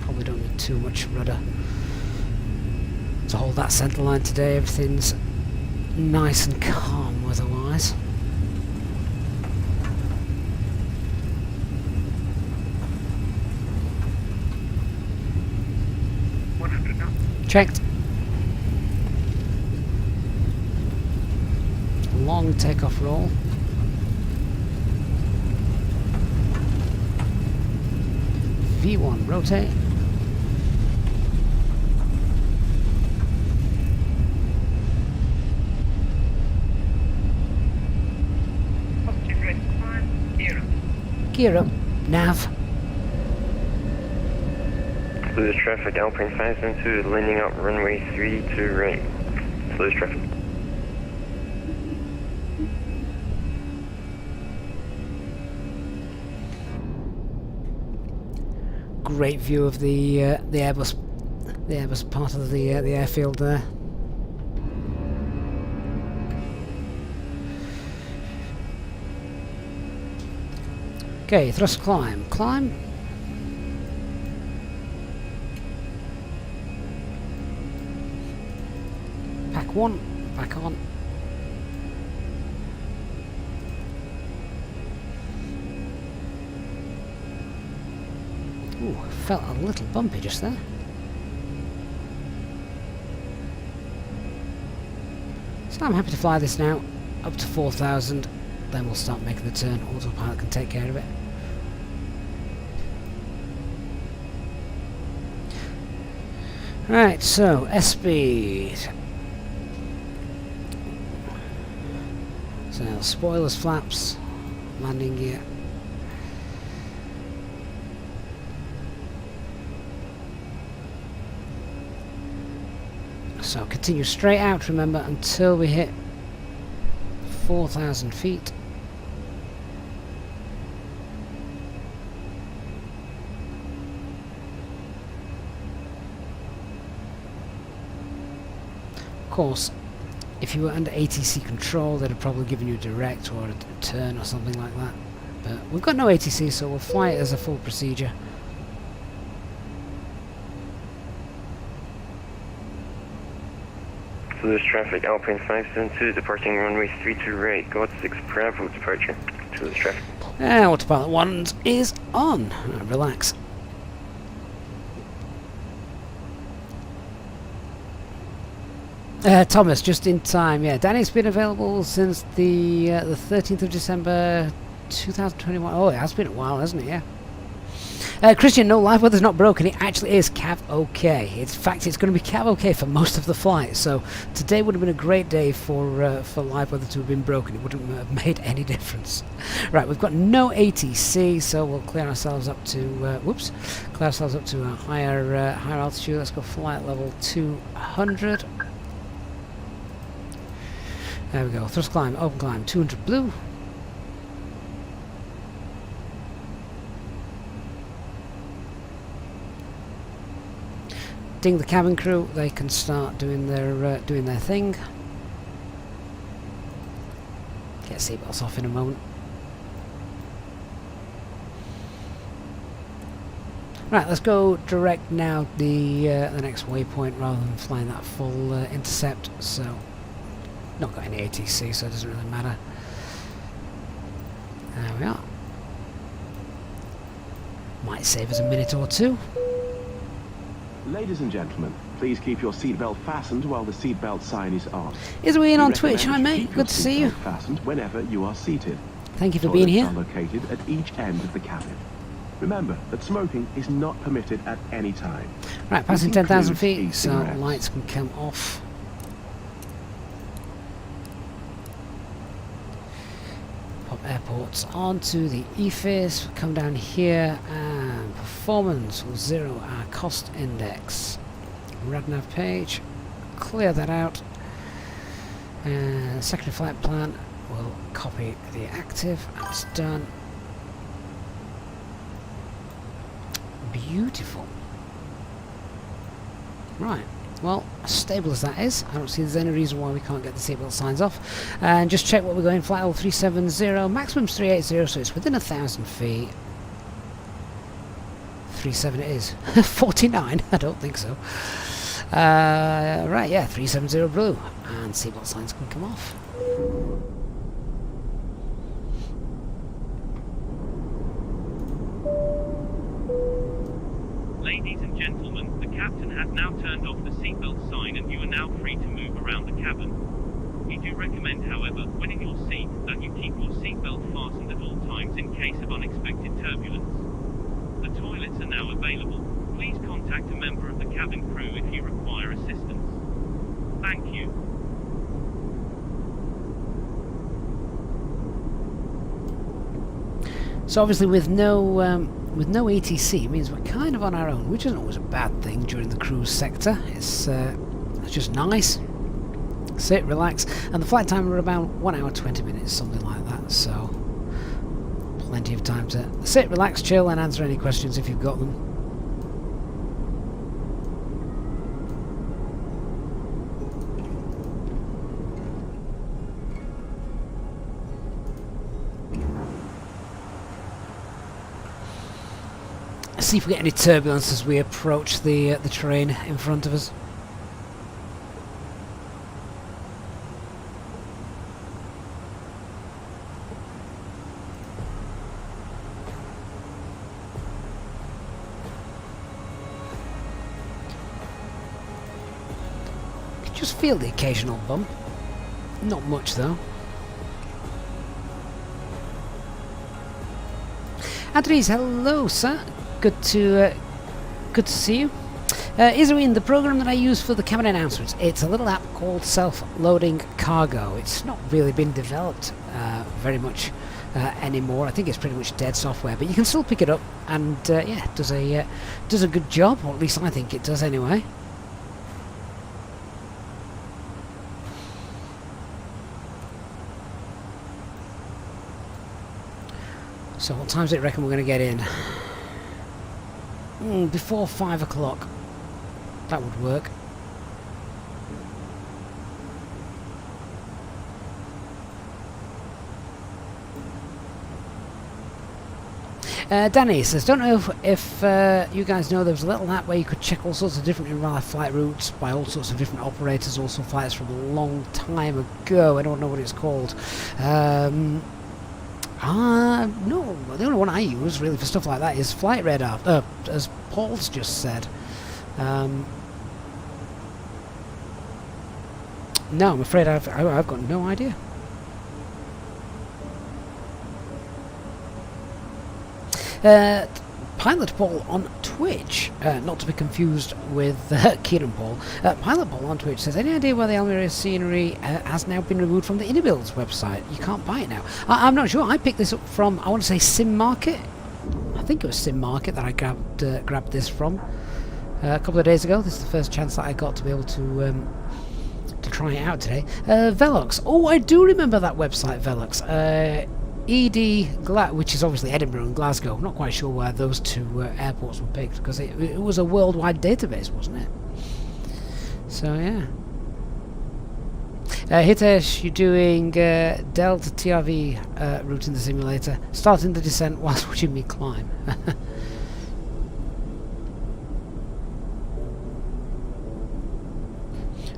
A: Probably don't need too much rudder to hold that centre line today. Everything's nice and calm weather-wise. Checked. Long takeoff roll. V1 rotate.
B: Positive rate climb, gear up.
A: Gear up. Nav.
F: Toulouse traffic, Alpine 572, landing up runway 32 right. Toulouse traffic.
A: Great view of the Airbus part of the airfield there. Okay, thrust climb. Climb. Pack 1, back on. Ooh, felt a little bumpy just there. So I'm happy to fly this now, up to 4,000, then we'll start making the turn. Autopilot can take care of it. Right, so S-speed. So spoilers, flaps, landing gear. So continue straight out, remember, until we hit 4,000 feet. Of course, if you were under ATC control, they'd have probably given you a direct or a turn or something like that. But we've got no ATC, so we'll fly it as a full procedure.
F: Toulouse traffic, Alpine 572, departing runway 32 right, God 6 Bravo, departure. Toulouse traffic.
A: Autopilot 1 is on. Relax. Thomas, just in time. Yeah, Danny's been available since the 13th of December 2021. Oh, it has been a while, hasn't it? Yeah. Christian, no, live weather's not broken. It actually is cav okay. In fact, it's going to be cav okay for most of the flight. So today would have been a great day for live weather to have been broken. It wouldn't have made any difference. Right, we've got no ATC, so we'll clear ourselves up to clear ourselves up to a higher altitude. Let's go flight level 200. There we go. Thrust climb, open climb, 200 blue. Ding the cabin crew. They can start doing their thing. Get seatbelts off in a moment. Right, let's go direct now the next waypoint rather than flying that full intercept. So. Not got any ATC, so it doesn't really matter. There we are. Might save us a minute or two.
D: Ladies and gentlemen, please keep your seatbelt fastened while the seatbelt sign is on.
A: Is we in
D: We
A: on Twitch? Hi
D: recommend
A: mate,
D: keep your
A: good to see you.
D: seatbelt fastened whenever you are seated.
A: Thank you for being here.
D: Toilets are located at each end of the cabin. Remember that smoking is not permitted at any time.
A: Right, passing
D: This
A: 10,000
D: includes
A: feet, so
D: e-cigarettes.
A: lights can come off. Airports onto the EFIS, come down here, and performance will zero our cost index. RadNav page, clear that out, and secondary flight plan will copy the active. That's done. Beautiful. Right. Well, as stable as that is, I don't see there's any reason why we can't get the seatbelt signs off. And just check what we're going, flight level 370, maximum's 380, so it's within 1,000 feet. 37 it is. 49? I don't think so. Right, yeah, 370 blue. And seatbelt signs can come off.
G: Ladies and gentlemen, the captain has now turned off the seatbelt sign and you are now free to move around the cabin. We do recommend, however, when in your seat, that you keep your seatbelt fastened at all times in case of unexpected turbulence. The toilets are now available. Please contact a member of the cabin crew if you require assistance. Thank you.
A: So obviously with no ATC, it means we're kind of on our own, which isn't always a bad thing during the cruise sector. It's just nice. Sit, relax, and the flight time are about 1 hour 20 minutes, something like that. So plenty of time to sit, relax, chill, and answer any questions if you've got them. See if we get any turbulence as we approach the terrain in front of us. You can just feel the occasional bump. Not much though. Andres, hello sir. Good to see you. Izuin, the program that I use for the cabin announcements, it's a little app called Self-Loading Cargo. It's not really been developed very much anymore. I think it's pretty much dead software, but you can still pick it up, and yeah, it does a good job, or at least I think it does anyway. So what time do you reckon we're going to get in? Before 5 o'clock. That would work. Danny says, don't know if you guys know there was a little app where you could check all sorts of different in-real-life flight routes by all sorts of different operators, also flights from a long time ago. I don't know what it's called. No, the only one I use really for stuff like that is Flight Radar, as Paul's just said. No, I'm afraid I've got no idea. Pilot Paul on Twitch, not to be confused with Kieran Paul. Pilot Paul on Twitch says, any idea why the Almeria scenery has now been removed from the InnoBuilds website? You can't buy it now. I'm not sure. I picked this up from, I want to say, Sim Market. I think it was Sim Market that I grabbed this from a couple of days ago. This is the first chance that I got to be able to try it out today. Velox. Oh, I do remember that website, Velox. which is obviously Edinburgh and Glasgow. I'm not quite sure why those two airports were picked, because it was a worldwide database, wasn't it? So yeah. Hitesh, you're doing Delta TRV route in the simulator, starting the descent whilst watching me climb.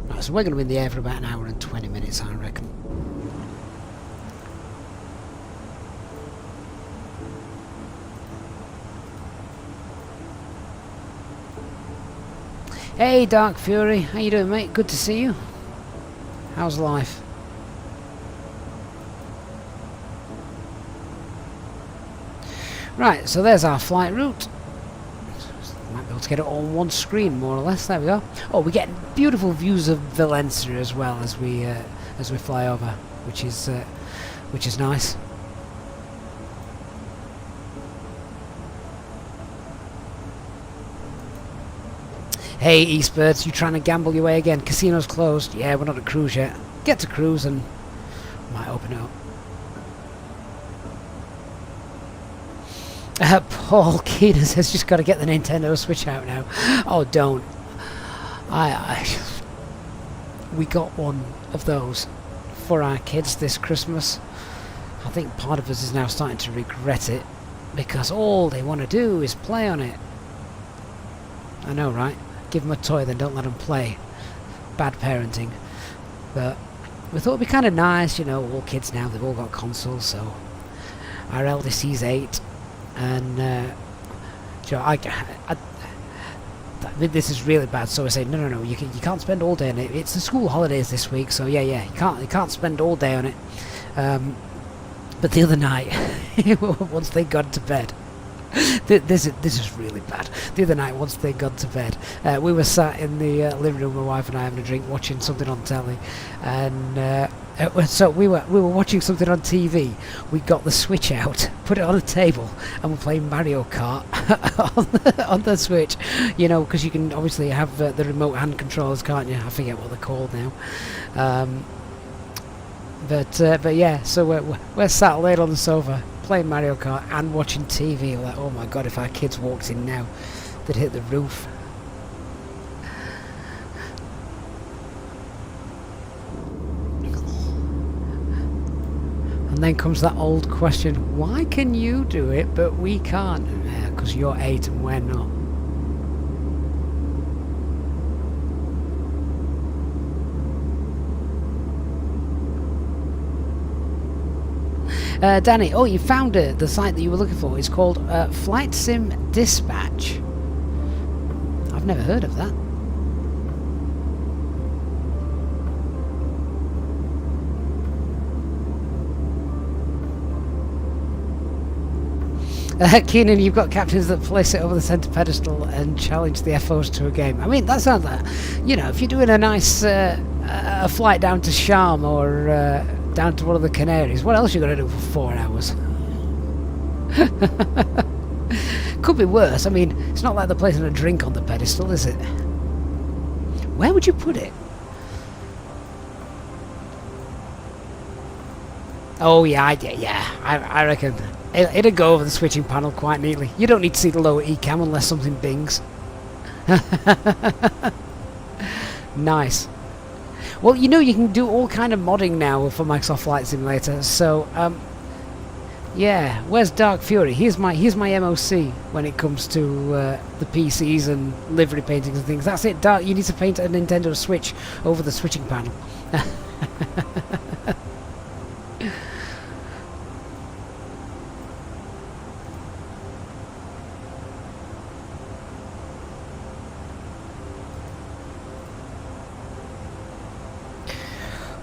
A: Right, so we're going to be in the air for about an hour and 20 minutes, I reckon. Hey Dark Fury, how you doing, mate? Good to see you. How's life? Right, so there's our flight route. Might be able to get it all on one screen, more or less. There we go. Oh, we get beautiful views of Valencia as well as we fly over, which is nice. Hey Eastbirds, you trying to gamble your way again? Casino's closed. Yeah, we're not at cruise yet. Get to cruise and might open it up. Paul Keenan says just got to get the Nintendo Switch out now. Oh, don't. We got one of those for our kids this Christmas. I think part of us is now starting to regret it because all they want to do is play on it. I know, right? Give them a toy, then don't let them play. Bad parenting. But we thought it'd be kind of nice, you know, all kids now, they've all got consoles, so our eldest, he's 8, and you know, I mean, this is really bad, so I say, no, you can't spend all day on it. It's the school holidays this week, so yeah, you can't spend all day on it. But the other night, once they got to bed, this is really bad. The other night, once they got to bed, we were sat in the living room, my wife and I having a drink, watching something on telly, and so we were watching something on TV. We got the Switch out, put it on a table, and we're playing Mario Kart on the Switch. You know, because you can obviously have the remote hand controllers, can't you? I forget what they're called now. But yeah, so we're sat laid on the sofa playing Mario Kart and watching TV. We're like, oh my god, if our kids walked in now, they'd hit the roof. And then comes that old question, why can you do it but we can't? Yeah, because you're 8 and we're not. Danny, oh, you found it. The site that you were looking for is called Flight Sim Dispatch. I've never heard of that. Keenan, you've got captains that place it over the centre pedestal and challenge the FOs to a game. I mean, that sounds like, you know, if you're doing a nice a flight down to Sharm or down to one of the Canaries, what else are you going to do for 4 hours? Could be worse. I mean, it's not like they're placing a drink on the pedestal, is it? Where would you put it? Oh yeah, I reckon it'd go over the switching panel quite neatly. You don't need to see the lower ECAM unless something bings. Nice. Well, you know, you can do all kind of modding now for Microsoft Flight Simulator, so Yeah, where's Dark Fury? Here's my MOC when it comes to the PCs and livery paintings and things. That's it. Dark. You need to paint a Nintendo Switch over the switching panel.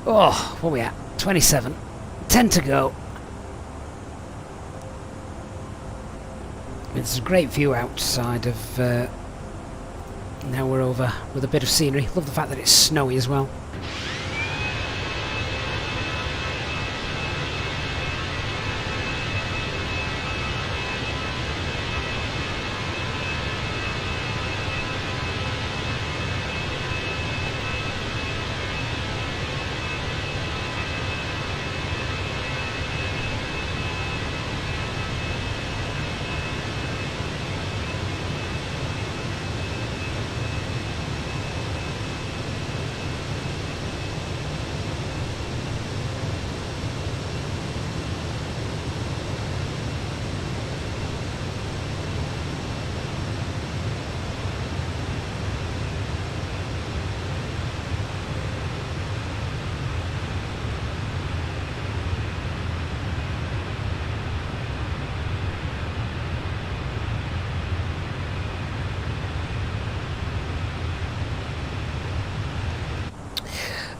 A: Oh, what are we at? 27. 10 to go. It's a great view outside of... now we're over with a bit of scenery. Love the fact that it's snowy as well.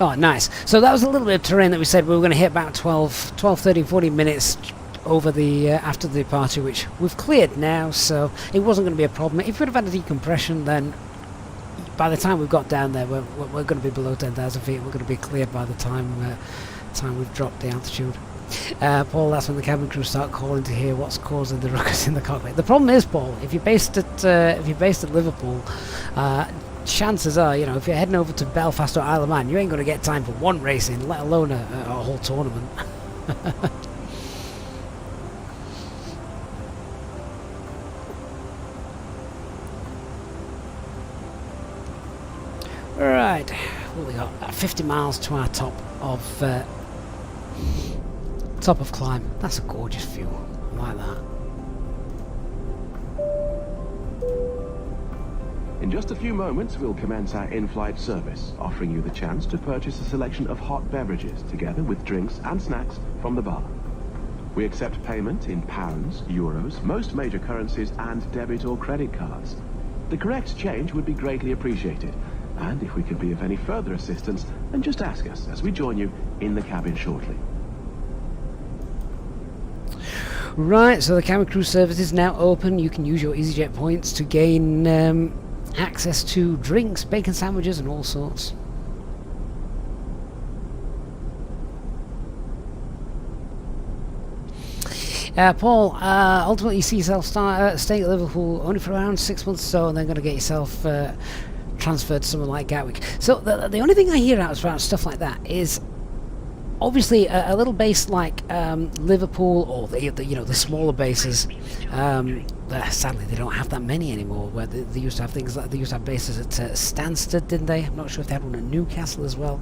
A: Oh, nice. So that was a little bit of terrain that we said we were going to hit about 12, 13, 14 minutes over the after the departure, which we've cleared now, so it wasn't going to be a problem. If we'd have had a decompression, then by the time we've got down there, we're going to be below 10,000 feet. We're going to be cleared by the time we've dropped the altitude. Paul, that's when the cabin crew start calling to hear what's causing the ruckus in the cockpit. The problem is, Paul, if you're based at Liverpool, chances are, you know, if you're heading over to Belfast or Isle of Man, you ain't going to get time for one racing, let alone a whole tournament. Right, what we got? 50 miles to our top of climb. That's a gorgeous view. I like that.
D: In just a few moments, we'll commence our in-flight service, offering you the chance to purchase a selection of hot beverages, together with drinks and snacks from the bar. We accept payment in pounds, euros, most major currencies, and debit or credit cards. The correct change would be greatly appreciated, and if we can be of any further assistance, then just ask us as we join you in the cabin shortly.
A: Right, so the cabin crew service is now open. You can use your Easyjet points to gain access to drinks, bacon sandwiches and all sorts. Paul, ultimately you see yourself staying at Liverpool only for around 6 months or so, and then going to get yourself transferred to somewhere like Gatwick. So the only thing I hear out about stuff like that is obviously a little base like Liverpool, or the smaller bases. Sadly, they don't have that many anymore. Where they used to have things like they used to have bases at Stansted, didn't they? I'm not sure if they had one at Newcastle as well,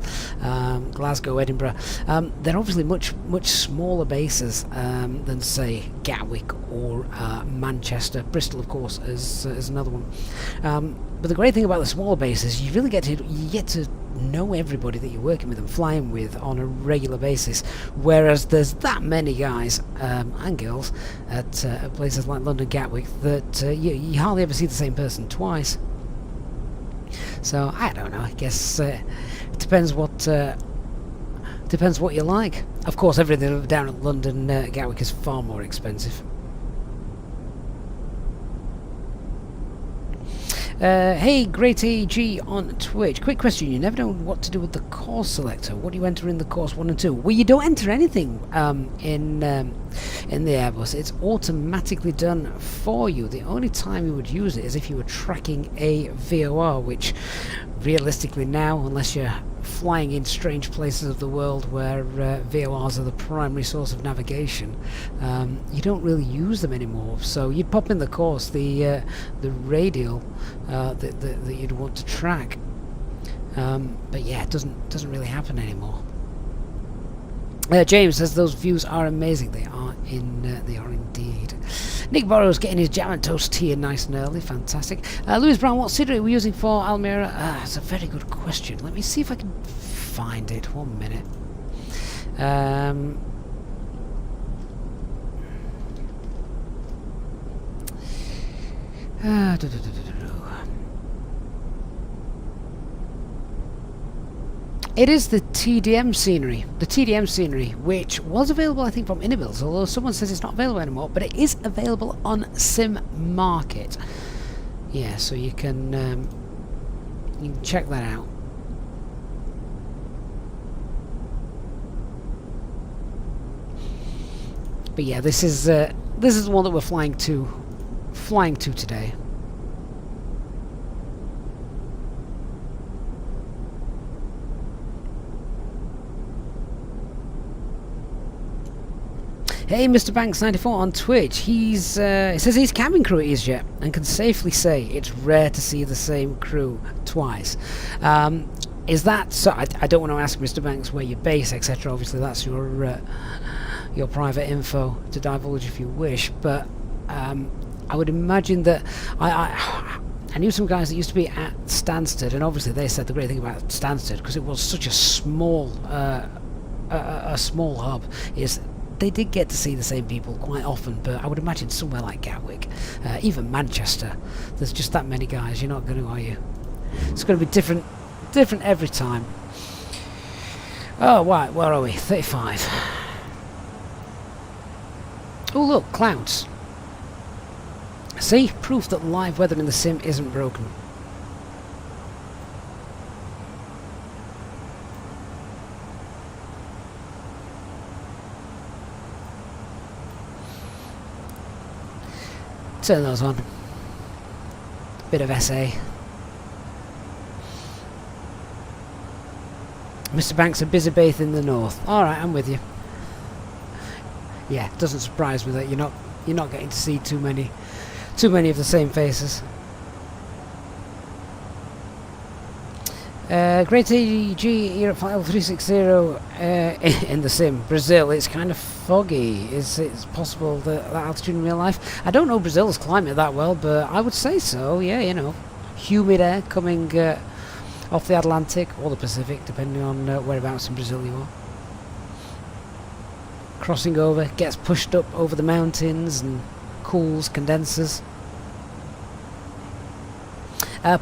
A: Glasgow, Edinburgh. They're obviously much smaller bases than say Gatwick or Manchester. Bristol, of course, is another one. But the great thing about the smaller bases, you really get to know everybody that you're working with and flying with on a regular basis, whereas there's that many guys and girls at places like London Gatwick that you hardly ever see the same person twice. So I don't know, I guess it depends what you like. Of course, everything down at London Gatwick is far more expensive. Hey, Great AG on Twitch. Quick question: you never know what to do with the course selector. What do you enter in the course 1 and 2? Well, you don't enter anything in the Airbus. It's automatically done for you. The only time you would use it is if you were tracking a VOR, which realistically now, unless you're flying in strange places of the world where VORs are the primary source of navigation, you don't really use them anymore. So you'd pop in the course, the radial that you'd want to track, but yeah, it doesn't really happen anymore. James says those views are amazing. They are indeed. Nick Borrow's getting his jam and toast tea in nice and early. Fantastic. Louis Brown, what city are we using for Almeria? It's a very good question. Let me see if I can find it. 1 minute. It is the TDM scenery. The TDM scenery, which was available, I think, from Inabills, although someone says it's not available anymore, but it is available on Sim Market. Yeah, so you can check that out. But yeah, this is the one that we're flying to today. Hey, Mr. Banks94 on Twitch. He says he's cabin crew at Easyjet and can safely say it's rare to see the same crew twice. Is that so? I don't want to ask Mr. Banks where your base, etc. Obviously, that's your private info to divulge if you wish. But I would imagine that I knew some guys that used to be at Stansted, and obviously they said the great thing about Stansted, because it was such a small hub, is they did get to see the same people quite often. But I would imagine somewhere like Gatwick, even Manchester, there's just that many guys. You're not going to, are you? It's going to be different every time. Oh, right, where are we? 35. Oh, look, clouds. See, proof that live weather in the sim isn't broken. Turn those on. Bit of SA. Mr. Banks, a busy base in the north. Alright, I'm with you. Yeah, doesn't surprise me that you're not getting to see too many of the same faces. Great AG here at file 360 in the sim. Brazil, it's kind of foggy. Is it possible that altitude in real life? I don't know Brazil's climate that well, but I would say so. Yeah, you know, humid air coming off the Atlantic or the Pacific, depending on whereabouts in Brazil you are. Crossing over, gets pushed up over the mountains and cools, condenses.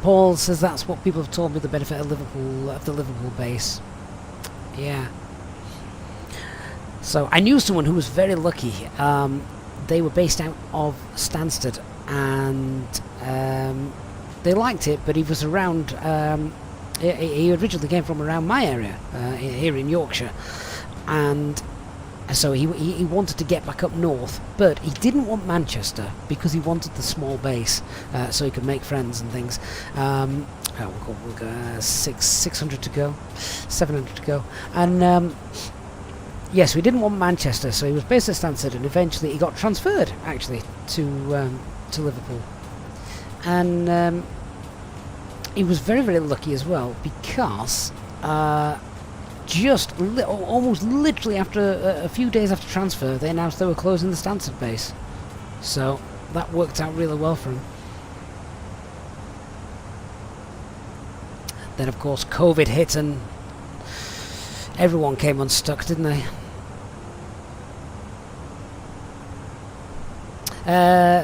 A: Paul says that's what people have told me the benefit of the Liverpool base. Yeah. So I knew someone who was very lucky. They were based out of Stansted, and they liked it, but he was around. He originally came from around my area here in Yorkshire, and so he wanted to get back up north, but he didn't want Manchester because he wanted the small base, so he could make friends and things. We've got 600 to go, 700 to go, and yes, we didn't want Manchester, so he was based at Stansted, and eventually he got transferred actually to Liverpool, and he was very, very lucky as well because. Almost literally after a few days after transfer, they announced they were closing the Stansted base. So that worked out really well for him. Then of course COVID hit and everyone came unstuck, didn't they?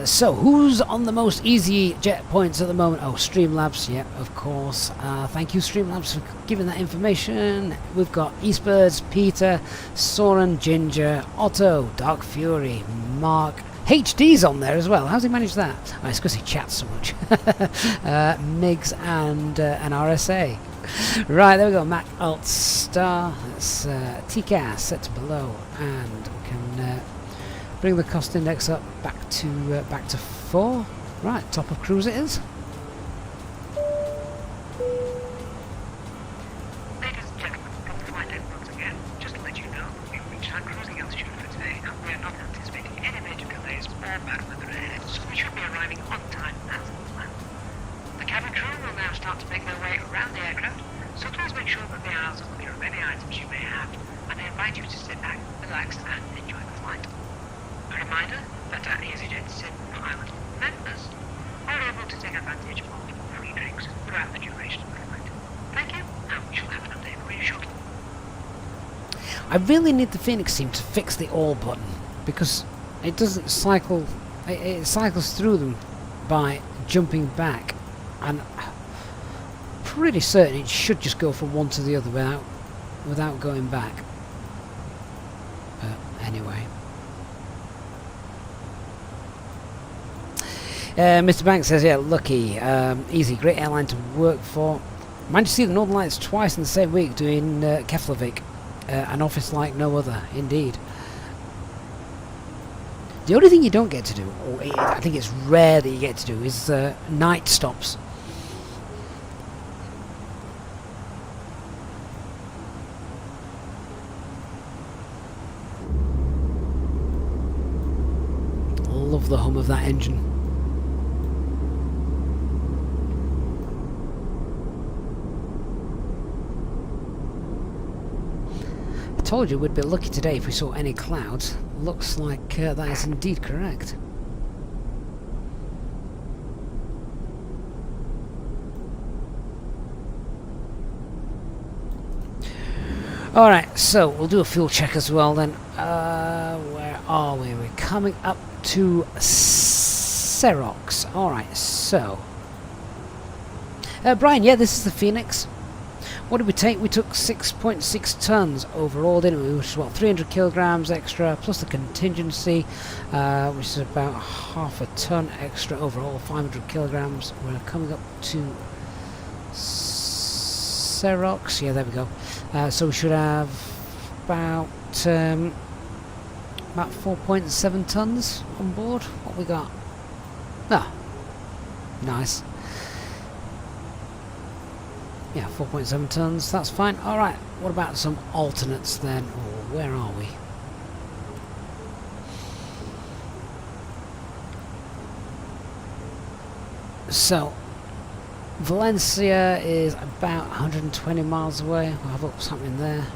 A: So who's on the most Easyjet points at the moment? Oh, Streamlabs, yeah, of course. Thank you, Streamlabs, for giving that information. We've got Eastbirds, Peter, Soren, Ginger, Otto, Dark Fury, Mark. HD's on there as well. How's he managed that? Oh, it's because he chats so much. Migs and an RSA. Right, there we go. Mac Alt Star. That's TCAS set to below, and we can bring the cost index up back to 4. Right, top of cruise it is.
B: Ladies and gentlemen, from the flight deck once again, just to let you know, we've reached our cruising altitude for today, and we are not anticipating any major delays or bad weather ahead, so we should be arriving on time as planned. The cabin crew will now start to make their way around the aircraft, so please make sure that the aisles are clear of any items you may have, and I invite you to sit back
A: I really need the Fenix team to fix the all button, because it doesn't cycle, it cycles through them by jumping back, and pretty certain it should just go from one to the other without going back. But anyway. Mr. Banks says, yeah, lucky, easy, great airline to work for. Managed to see the Northern Lights twice in the same week doing Keflavik, an office like no other, indeed. The only thing you don't get to do, or I think it's rare that you get to do, is night stops. Love the hum of that engine. I told you we'd be lucky today if we saw any clouds. Looks like that is indeed correct. Alright, so we'll do a fuel check as well then. Where are we? We're coming up to Xerox. Alright, so Brian, yeah, this is the Fenix. What did we take? We took 6.6 tons overall, didn't we? Which is what, 300 kilograms extra, plus the contingency, which is about half a ton extra overall, 500 kilograms. We're coming up to Xerox. Yeah, there we go. So we should have about 4.7 tons on board. What we got? Ah, nice. Yeah, 4.7 tons, that's fine. Alright, what about some alternates then? Oh, where are we? So, Valencia is about 120 miles away. We'll have what's happening there.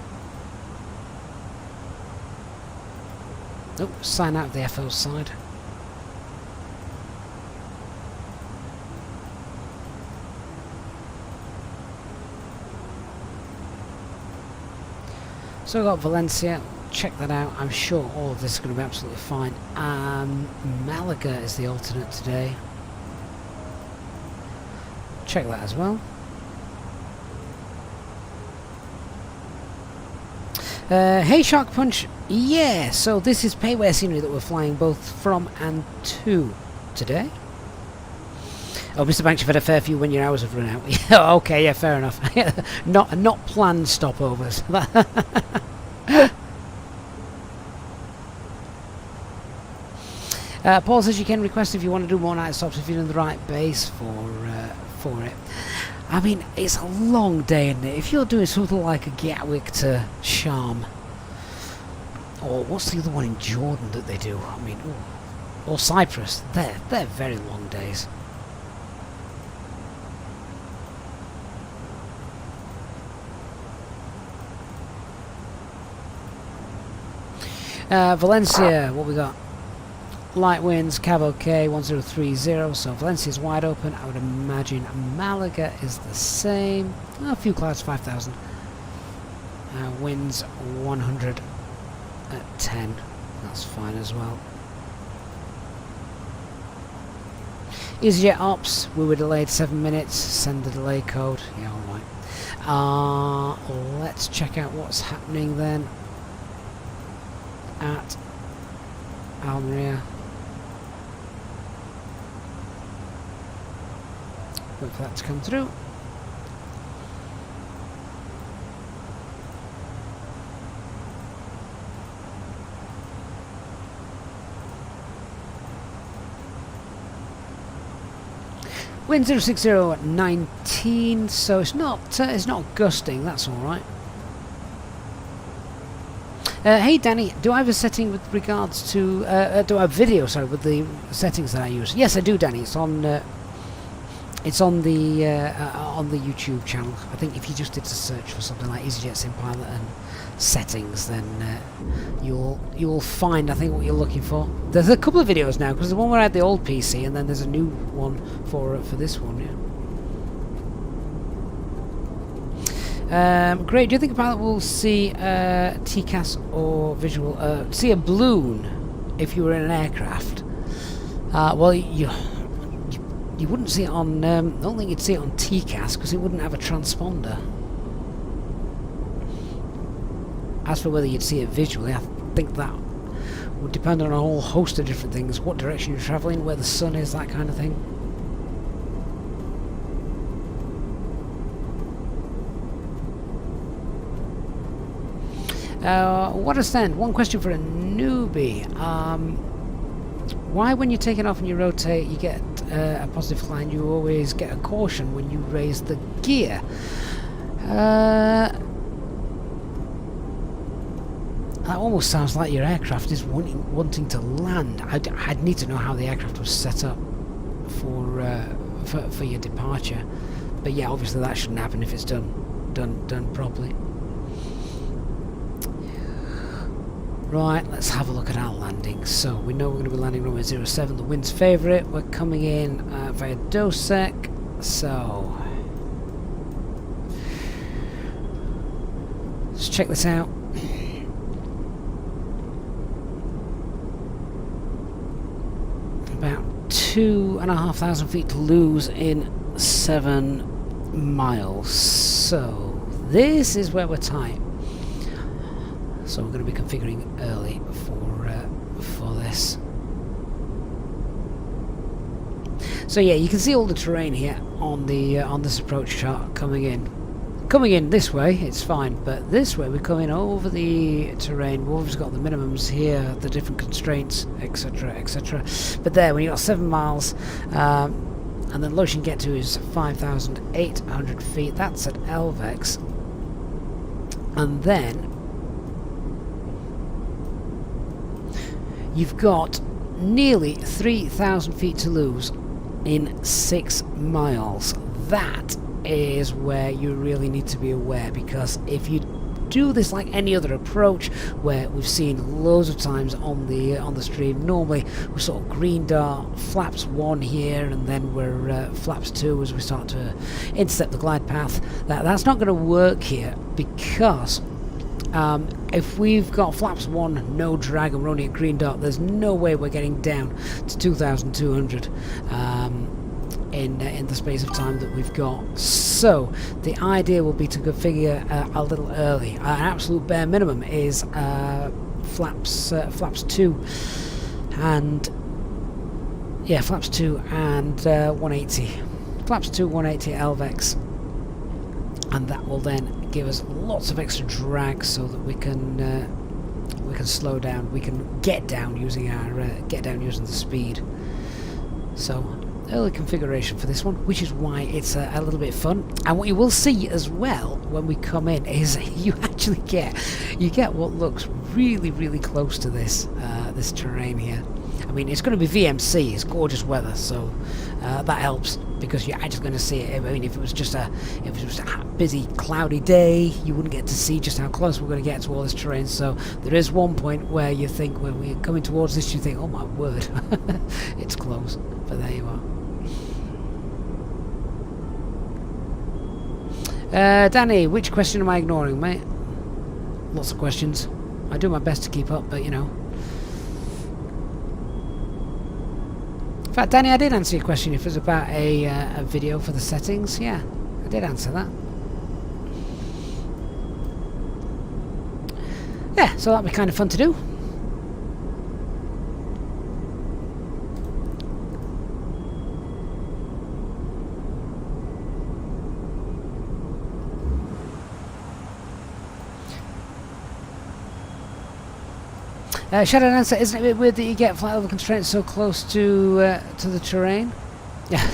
A: Oh, sign out the FO side. So we've got Valencia, check that out. I'm sure all of this is going to be absolutely fine. Malaga is the alternate today. Check that as well. Hey Shark Punch, yeah, so this is Payware scenery that we're flying both from and to today. Oh, Mr. Banks, you've had a fair few when your hours have run out. Yeah, okay, yeah, fair enough. not planned stopovers. Paul says you can request if you want to do more night stops if you're in the right base for it. I mean, it's a long day, isn't it? If you're doing something like a Gatwick to Sharm, or what's the other one in Jordan that they do? I mean, or Cyprus, they're very long days. Valencia, what we got? Light winds, cab okay, 1030, so Valencia's wide open. I would imagine Malaga is the same. A few clouds, 5,000. Winds 100 at 10. That's fine as well. Easyjet ops, we were delayed 7 minutes. Send the delay code. Yeah, alright. Let's check out what's happening then at Almeria. Wait for that to come through. Wind 060 at 19, so it's not gusting. That's all right. Hey Danny, do I have a setting with regards to do I have video? Sorry, with the settings that I use? Yes, I do, Danny. It's on the YouTube channel. I think if you just did a search for something like Easyjet Sim Pilot and settings, then you'll find, I think, what you're looking for. There's a couple of videos now, because the one where I had the old PC, and then there's a new one for this one. Great. Do you think a pilot will see TCAS or visual? See a balloon if you were in an aircraft? Well, you wouldn't see it on. I don't think you'd see it on TCAS because it wouldn't have a transponder. As for whether you'd see it visually, I think that would depend on a whole host of different things. What direction you're travelling, where the sun is, that kind of thing. What a stand. One question for a newbie. Why when you're taking off and you rotate you get a positive climb, you always get a caution when you raise the gear? That almost sounds like your aircraft is wanting to land. I'd need to know how the aircraft was set up for your departure. But yeah, obviously that shouldn't happen if it's done properly. Right, let's have a look at our landing. So we know we're going to be landing runway 07. The wind's favourite. We're coming in via DOSEC. So let's check this out. About 2,500 feet to lose in 7 miles. So this is where we're tight. So we're going to be configuring early for this. So yeah, you can see all the terrain here on the on this approach chart coming in. Coming in this way, it's fine, but this way we're coming over the terrain. We've always got the minimums here, the different constraints, etc., etc. But there, when you've got 7 miles, and then lowest you can get to is 5,800 feet. That's at LVEX, and then you've got nearly 3,000 feet to lose in 6 miles. That is where you really need to be aware, because if you do this like any other approach, where we've seen loads of times on the stream, normally we're sort of green dart, flaps 1 here, and then we're flaps 2 as we start to intercept the glide path. That's not going to work here, because if we've got flaps 1, no drag, and we're only at green dart, there's no way we're getting down to 2,200 in the space of time that we've got. So the idea will be to configure a little early. An absolute bare minimum is flaps 2 and flaps 2 and 180. Flaps 2, 180 LVEX, and that will then give us lots of extra drag so that we can slow down. We can get down using the speed. So early configuration for this one, which is why it's a little bit fun. And what you will see as well when we come in is you actually get what looks really, really close to this this terrain here. I mean, it's going to be VMC, it's gorgeous weather, so that helps, because you're actually going to see it. I mean, if it was just a busy, cloudy day, you wouldn't get to see just how close we're going to get to all this terrain. So there is one point where you think, when we're coming towards this, you think, oh my word, it's close. But there you are. Danny, which question am I ignoring, mate? Lots of questions. I do my best to keep up, but you know. In fact, Danny, I did answer your question if it was about a video for the settings. Yeah, I did answer that. Yeah, so that'd be kind of fun to do. Shadow Dancer, isn't it a bit weird that you get flight level constraints so close to the terrain? Yeah.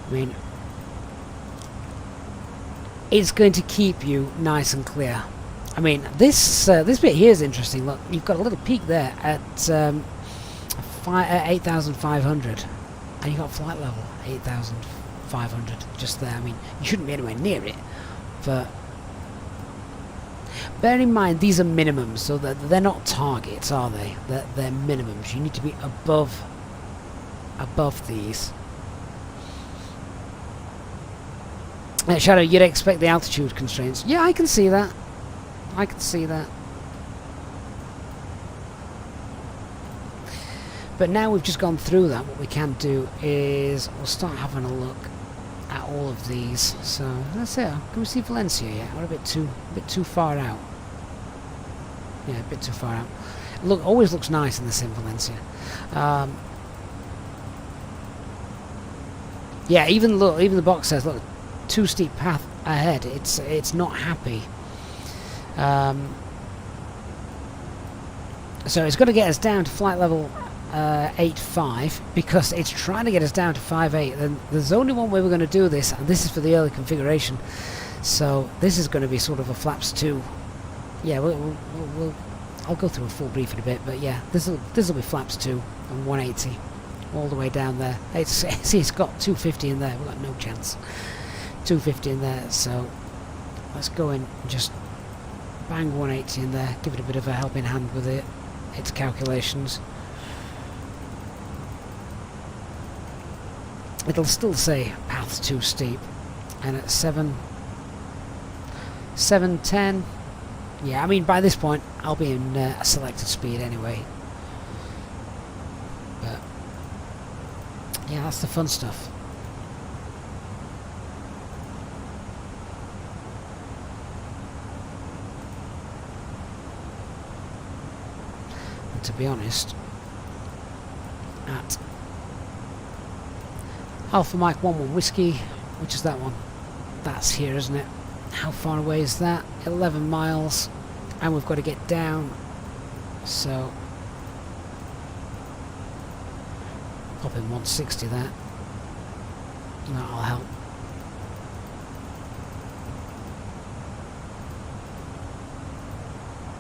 A: I mean, it's going to keep you nice and clear. I mean, this bit here is interesting. Look, you've got a little peak there at 8,500, and you've got flight level 8,500 just there. I mean, you shouldn't be anywhere near it, but bear in mind, these are minimums, so that they're not targets, are they? They're minimums. You need to be above these. Shadow, you'd expect the altitude constraints. Yeah, I can see that. I can see that. But now we've just gone through that, what we can do is we'll start having a look at all of these. So let's see. Can we see Valencia yet? We're a bit too far out. Yeah, a bit too far out. Look, always looks nice in the sim, Valencia. Yeah, even the box says, look, too steep path ahead. It's not happy. So it's going to get us down to flight level 8.5 because it's trying to get us down to 5.8. Then there's only one way we're going to do this, and this is for the early configuration. So this is going to be sort of a flaps 2. Yeah, I'll go through a full brief in a bit, but yeah, this will be flaps 2 and 180 all the way down there. See, it's got 250 in there. We've got no chance. 250 in there. So let's go in and just bang 180 in there. Give it a bit of a helping hand with its calculations. It'll still say path's too steep, and at 710. Yeah, I mean by this point I'll be in a selected speed anyway. But yeah, that's the fun stuff. And to be honest, at Alpha Mike 11 Whiskey, which is that one? That's here, isn't it? How far away is that? 11 miles, and we've got to get down. So pop in 160 there. That'll help.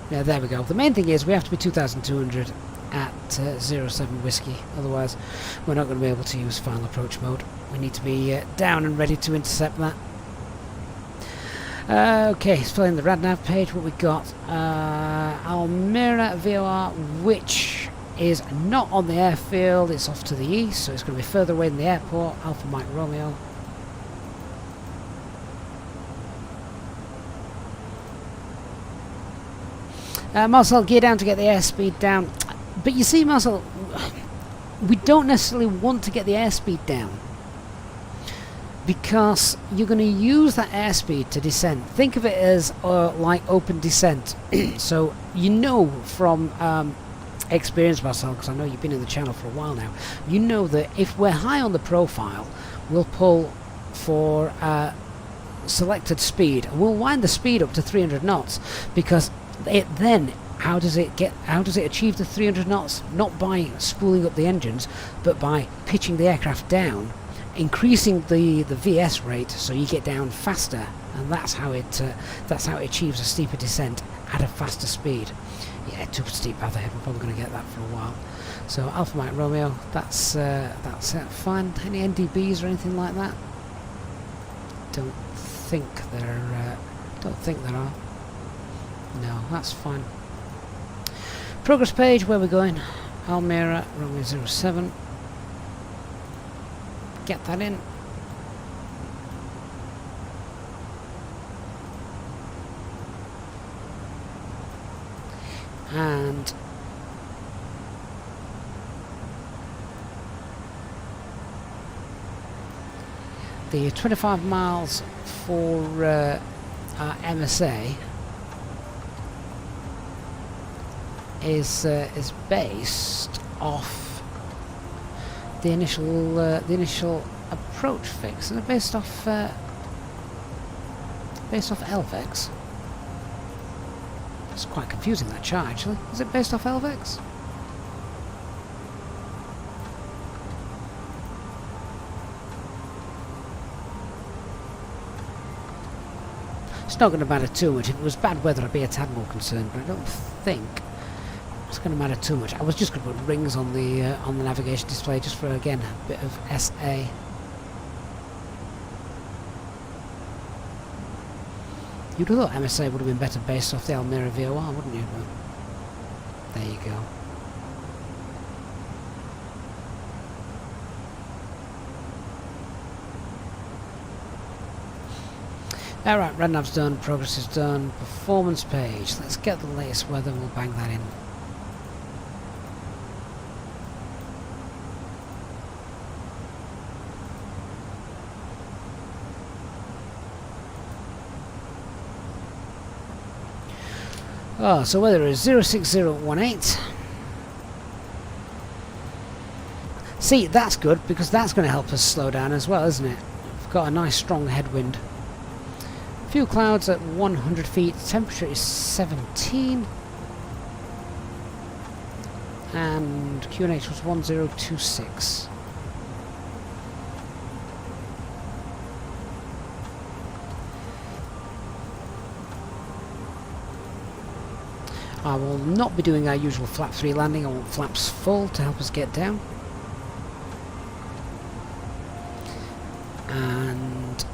A: Yeah, there we go. The main thing is we have to be 2,200 at 07 Whiskey, otherwise we're not going to be able to use final approach mode. We need to be down and ready to intercept that. Okay, it's filling the RadNav page. What we got? Almeria VOR, which is not on the airfield, it's off to the east, so it's going to be further away than the airport. Alpha Mike Romeo. Marcel, gear down to get the airspeed down. But you see, Marcel, we don't necessarily want to get the airspeed down because you're going to use that airspeed to descend. Think of it as like open descent. So you know from experience, Marcel, because I know you've been in the channel for a while now, you know that if we're high on the profile, we'll pull for selected speed. We'll wind the speed up to 300 knots because it then, how does it achieve the 300 knots? Not by spooling up the engines, but by pitching the aircraft down, increasing the VS rate so you get down faster, and that's how it achieves a steeper descent at a faster speed. Yeah, too steep path ahead. We're probably going to get that for a while. So Alpha Mike Romeo, that's fine. Any NDBs or anything like that? Don't think there are. No, that's fine. Progress page, where we're going. Almeria, runway 07. Get that in. And the 25 miles for our MSA is based off the initial approach fix. Is it based off LVEX? It's quite confusing, that chart actually. Is it based off LVEX? It's not going to matter too much. If it was bad weather, I'd be a tad more concerned, but I don't think it's going to matter too much. I was just going to put rings on the navigation display just for, again, a bit of SA. You'd have thought MSA would have been better based off the Almeria VOR, wouldn't you? But there you go. Alright, red nav's done, progress is done, performance page. Let's get the latest weather, we'll bang that in. Oh, so weather is 06018. See, that's good because that's going to help us slow down as well, isn't it? We've got a nice strong headwind. Few clouds at 100 feet. Temperature is 17. And QNH was 1026. I will not be doing our usual flap 3 landing. I want flaps full to help us get down. And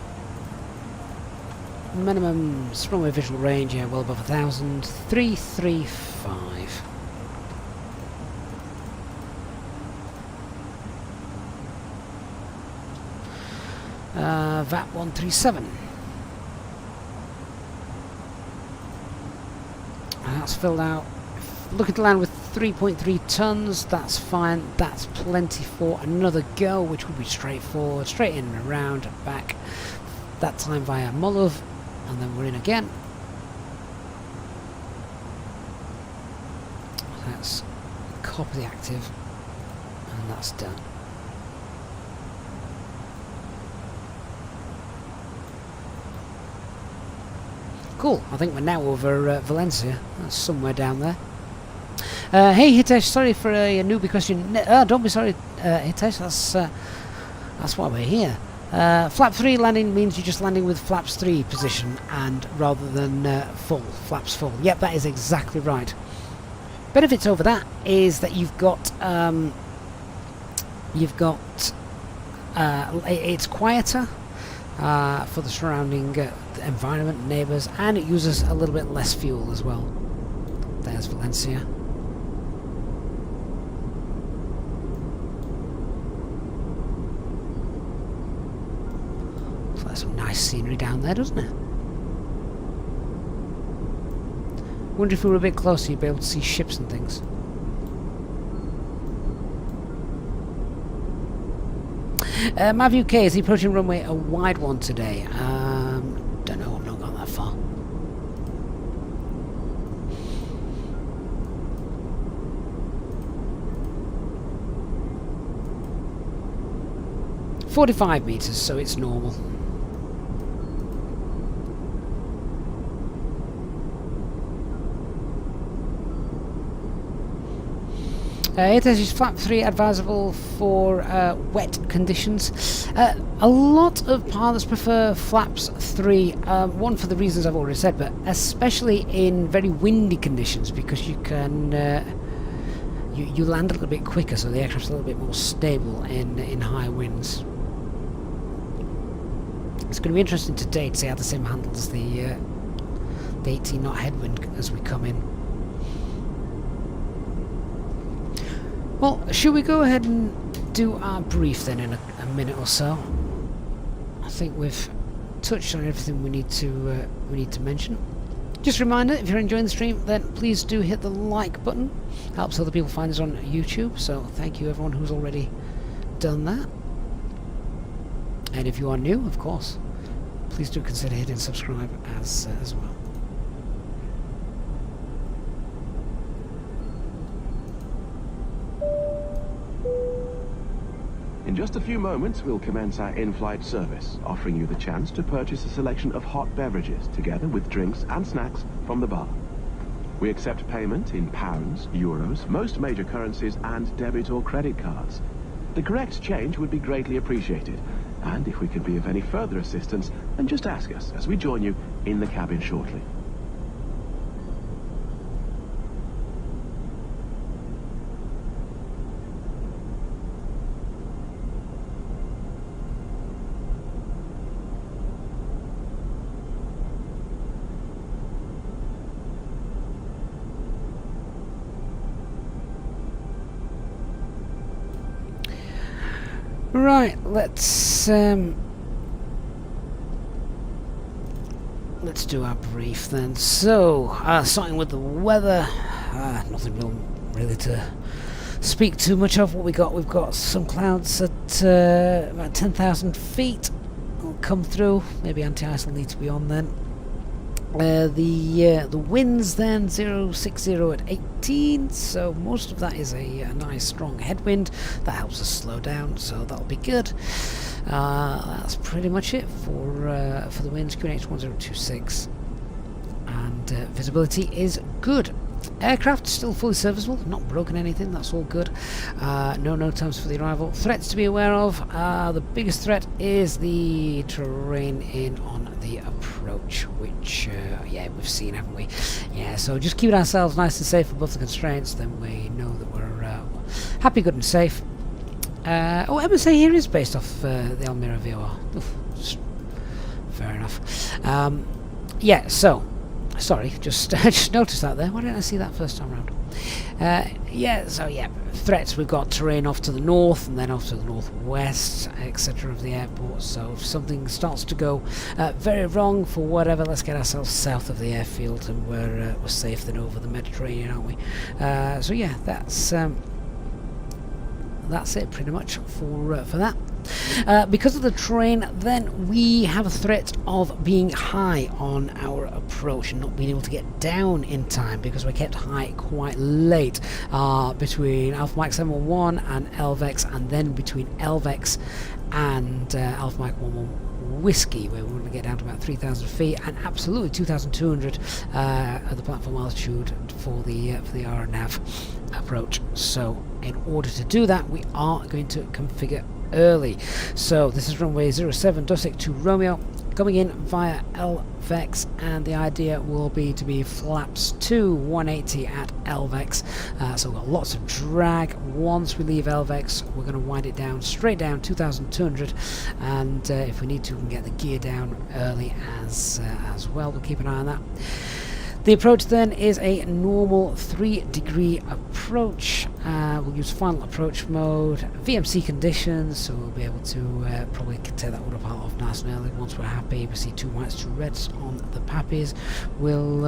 A: minimum runway visual range, yeah, well above 1,000. 335. VAT 137. That's filled out. Looking to land with 3.3 tons, that's fine, that's plenty for another go, which will be straightforward, straight in and around and back, that time via Molov, and then we're in again. That's copy the active, and that's done. Cool, I think we're now over Valencia, that's somewhere down there. Hey Hitesh, sorry for a newbie question. Don't be sorry, Hitesh, that's why we're here. Flap 3 landing means you're just landing with flaps 3 position, and rather than flaps full. Yep, that is exactly right. Benefits over that is that you've got it's quieter for the surrounding environment, neighbours, and it uses a little bit less fuel as well. There's Valencia. So there's some nice scenery down there, doesn't it? Wonder if we were a bit closer you'd be able to see ships and things. Mav UK, is the approaching runway a wide one today? Don't know, I've not gone that far. "45 meters, so it's normal." It is flap 3 advisable for wet conditions. A lot of pilots prefer flaps 3, one for the reasons I've already said, but especially in very windy conditions, because you can you land a little bit quicker, so the aircraft's a little bit more stable in high winds. It's going to be interesting today to see how the sim handles the 18 knot headwind as we come in. Well, should we go ahead and do our brief then in a minute or so? I think we've touched on everything we need to mention. Just a reminder, if you're enjoying the stream, then please do hit the like button. Helps other people find us on YouTube, so thank you everyone who's already done that. And if you are new, of course, please do consider hitting subscribe as well.
D: In just a few moments, we'll commence our in-flight service, offering you the chance to purchase a selection of hot beverages, together with drinks and snacks from the bar. We accept payment in pounds, euros, most major currencies, and debit or credit cards. The correct change would be greatly appreciated, and if we can be of any further assistance, then just ask us as we join you in the cabin shortly. Right, let's
A: let's do our brief then. So, starting with the weather, nothing really to speak too much of. What we got, we've got some clouds at about 10,000 feet. Will come through. Maybe anti-ice will need to be on then. The winds then 060 at 18, so most of that is a nice strong headwind that helps us slow down, so that'll be good. That's pretty much it for the winds. QNH 1026, and visibility is good. Aircraft still fully serviceable, not broken anything, that's all good. No times for the arrival. Threats to be aware of. The biggest threat is the terrain in on the approach, which, yeah, we've seen, haven't we? Yeah, so just keeping ourselves nice and safe above the constraints, then we know that we're happy, good and safe. Oh, MSA here is based off the Almeria VOR. Oof, fair enough. Yeah, so sorry, just noticed that there. Why didn't I see that first time round? Yeah, so yeah, threats. We've got terrain off to the north and then off to the northwest, etc. of the airport. So if something starts to go very wrong for whatever, let's get ourselves south of the airfield, and we're safe then over the Mediterranean, aren't we? So yeah, that's it pretty much for that. Because of the terrain, then we have a threat of being high on our approach and not being able to get down in time, because we're kept high quite late between Alpha Mike 711 and LVEX, and then between LVEX and Alpha Mike 11 Whiskey, where we're going to get down to about 3,000 feet, and absolutely 2,200 at the platform altitude for the RNAV approach. So in order to do that, we are going to configure early. So this is runway 07 Dusik to Romeo, coming in via LVEX, and the idea will be to be flaps to 180 at LVEX. So we've got lots of drag. Once we leave LVEX, we're going to wind it down straight down 2,200, and if we need to, we can get the gear down early as well. We'll keep an eye on that. The approach then is a normal 3-degree approach. We'll use final approach mode, VMC conditions, so we'll be able to probably take that autopilot off nice and early. Once we're happy, we see 2 whites, 2 reds on the pappies. We'll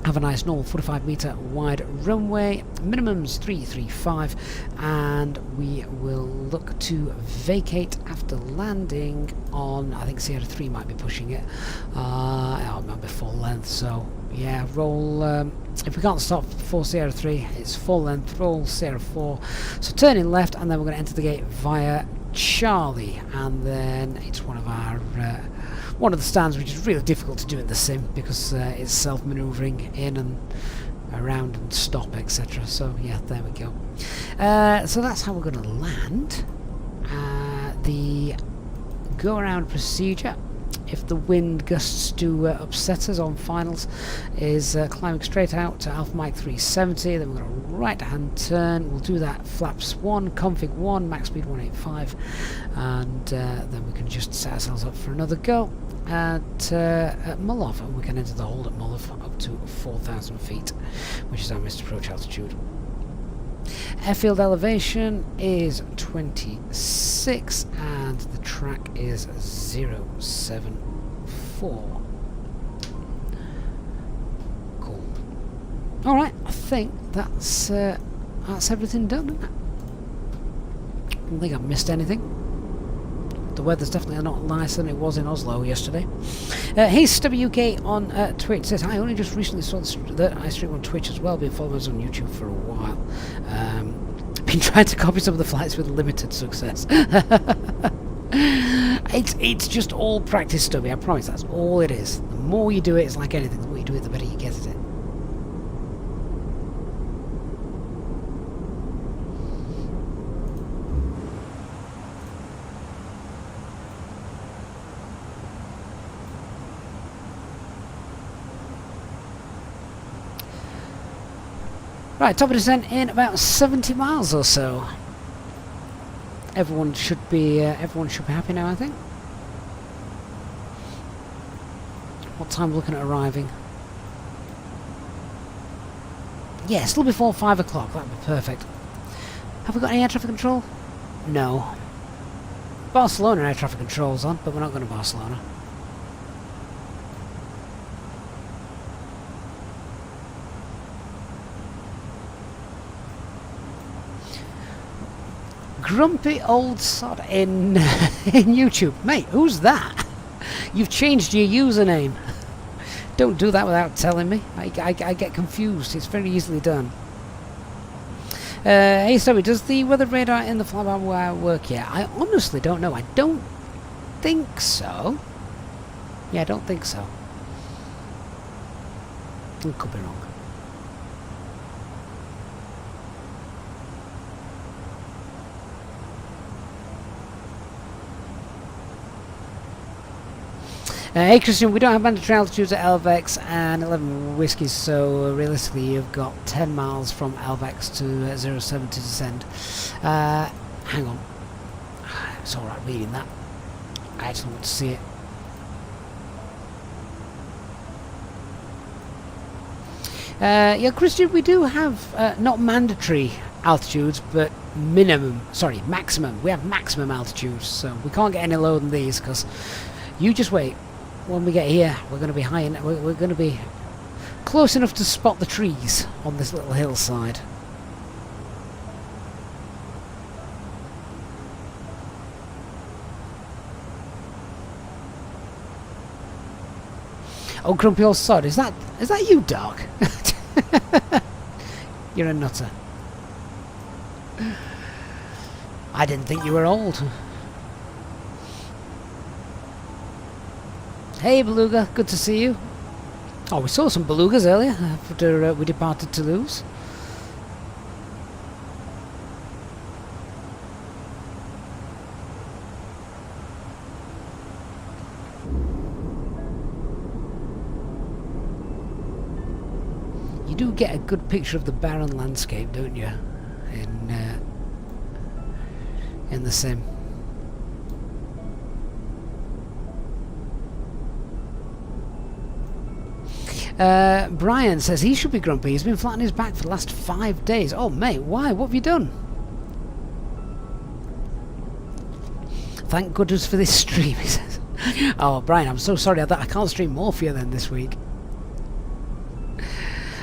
A: have a nice normal 45-meter wide runway, minimums 335, and we will look to vacate after landing on, I think Sierra 3 might be pushing it. It might be full length, so yeah, roll, if we can't stop for Sierra 3, it's full length, roll Sierra 4, so turning left, and then we're going to enter the gate via Charlie, and then it's one of our one of the stands which is really difficult to do in the sim, because it's self-manoeuvring in and around and stop, etc. So yeah, there we go. So that's how we're going to land. The go-around procedure, if the wind gusts do upset us on finals, is climbing straight out to Alpha Mike 370, then we're going to right-hand turn. We'll do that flaps 1, config 1, max speed 185, and then we can just set ourselves up for another go at Mullov, and we can enter the hold at Mullov up to 4,000 feet, which is our missed approach altitude. Airfield elevation is 26, and the track is 074. Cool. Alright, I think that's everything done, isn't it? I don't think I've missed anything. The weather's definitely not nicer than it was in Oslo yesterday. Here's WK on Twitch. Says, I only just recently saw that I stream on Twitch as well. Been following us on YouTube for a while. Been trying to copy some of the flights with limited success. It's just all practice, Stubby. I promise, that's all it is. The more you do it, it's like anything. The more you do it, the better you get at it. Right, top of descent in about 70 miles or so. Everyone should be happy now, I think. What time are we looking at arriving? Yeah, still before 5 o'clock. That'd be perfect. Have we got any air traffic control? No. Barcelona air traffic control's on, but we're not going to Barcelona. grumpy old sod in in YouTube. Mate, who's that? You've changed your username. Don't do that without telling me. I get confused. It's very easily done. Hey, sorry, does the weather radar in the fly-by-wire work yet? I honestly don't know. I don't think so. Yeah, I don't think so. I could be wrong. Hey Christian, we don't have mandatory altitudes at LVX and 11 whiskies, so realistically you've got 10 miles from LVX to 07 to descend. Hang on. It's alright reading that. I actually want to see it. Yeah, Christian, we do have not mandatory altitudes, but maximum. We have maximum altitudes, so we can't get any lower than these, because you just wait. When we get here, we're going to be high, and we're going to be close enough to spot the trees on this little hillside. Oh, grumpy old sod, is that you, Doc? You're a nutter. I didn't think you were old. Hey Beluga, good to see you. Oh, we saw some belugas earlier after we departed Toulouse. You do get a good picture of the barren landscape, don't you? In the sim. Brian says he should be grumpy. He's been flat on his back for the last 5 days. Oh, mate, why? What have you done? Thank goodness for this stream, he says. Oh, Brian, I'm so sorry. I can't stream more for you then this week.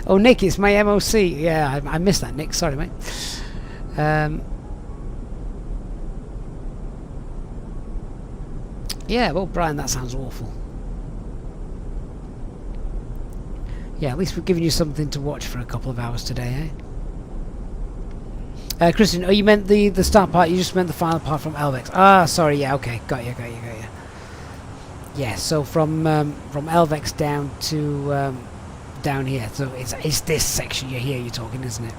A: Oh, Nick, it's my MOC. Yeah, I missed that, Nick. Sorry, mate. Yeah, well, Brian, that sounds awful. Yeah, at least we're giving you something to watch for a couple of hours today, eh? Christian, oh, you meant the start part, you just meant the final part from LVX. Ah, sorry, yeah, okay, got you. Yeah, so from LVX down to down here, so it's this section you're talking, isn't it?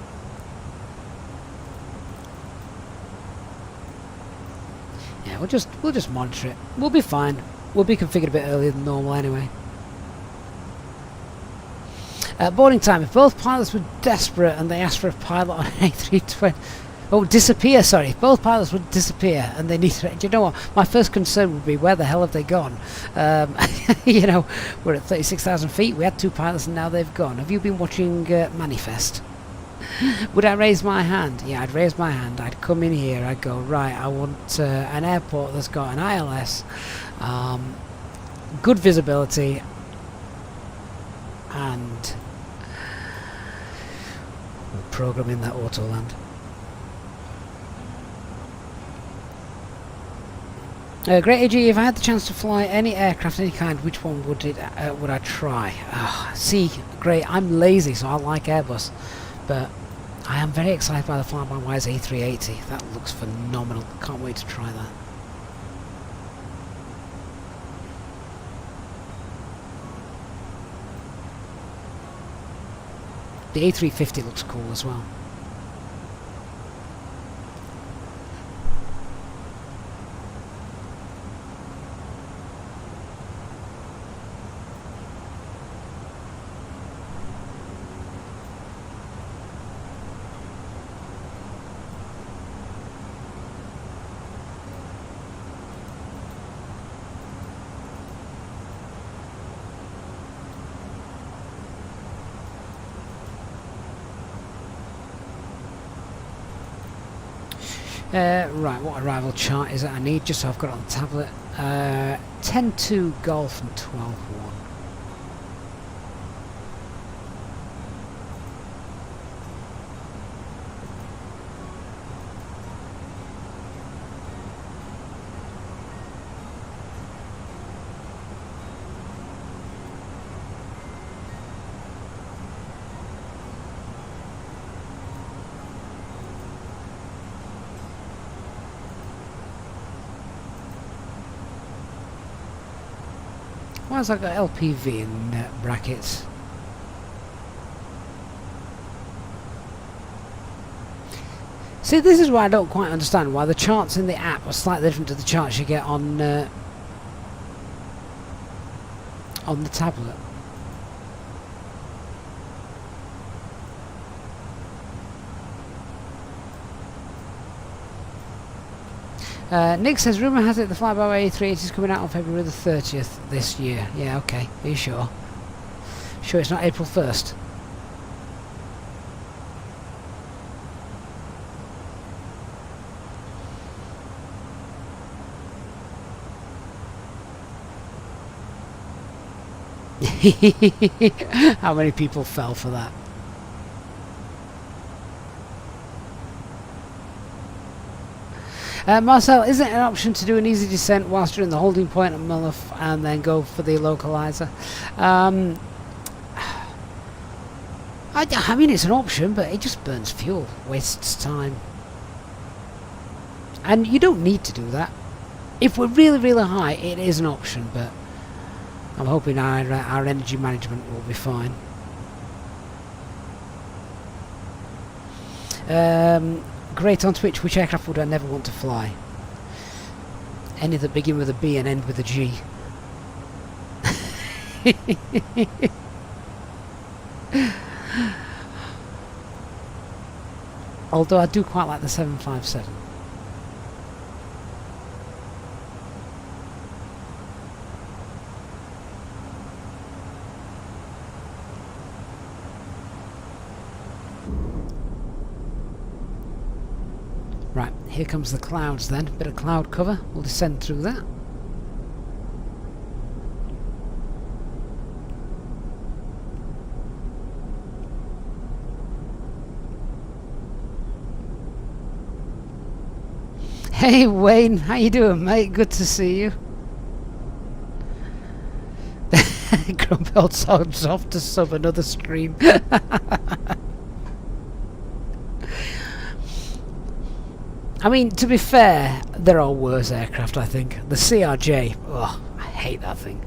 A: Yeah, we'll just monitor it. We'll be fine. We'll be configured a bit earlier than normal anyway. Boarding time. If both pilots were desperate and they asked for a pilot on an A320... Oh, disappear, sorry. If both pilots would disappear and they need to... Do you know what? My first concern would be, where the hell have they gone? You know, we're at 36,000 feet. We had 2 pilots and now they've gone. Have you been watching Manifest? Would I raise my hand? Yeah, I'd raise my hand. I'd come in here. I'd go, right, I want an airport that's got an ILS, good visibility, and we'll program in that auto land. Great AG, if I had the chance to fly any aircraft, any kind, which one would I try? See, great, I'm lazy, so I like Airbus, but I am very excited by the fly-by-wires A380. That looks phenomenal. Can't wait to try that. The A350 looks cool as well. Right, what arrival chart is it I need, just so I've got it on the tablet. 10-2 Golf and 12-1. Why has I got LPV in brackets? See, this is why I don't quite understand why the charts in the app are slightly different to the charts you get on the tablet. Nick says, rumour has it the flyby A380 is coming out on February the 30th this year. Yeah, okay. Are you sure? Sure it's not April 1st? How many people fell for that? Marcel, isn't it an option to do an easy descent whilst you're in the holding point at Mullif and then go for the localizer? I mean, it's an option, but it just burns fuel, wastes time. And you don't need to do that. If we're really, really high, it is an option, but I'm hoping our energy management will be fine. Great on Twitch, which aircraft would I never want to fly? Any that begin with a B and end with a G. Although I do quite like the 757. Right, here comes the clouds then. Bit of cloud cover. We'll descend through that. Hey Wayne, how you doing, mate? Good to see you. Grumpel sobs off to sub another stream. I mean, to be fair, there are worse aircraft, I think. The CRJ, oh, I hate that thing.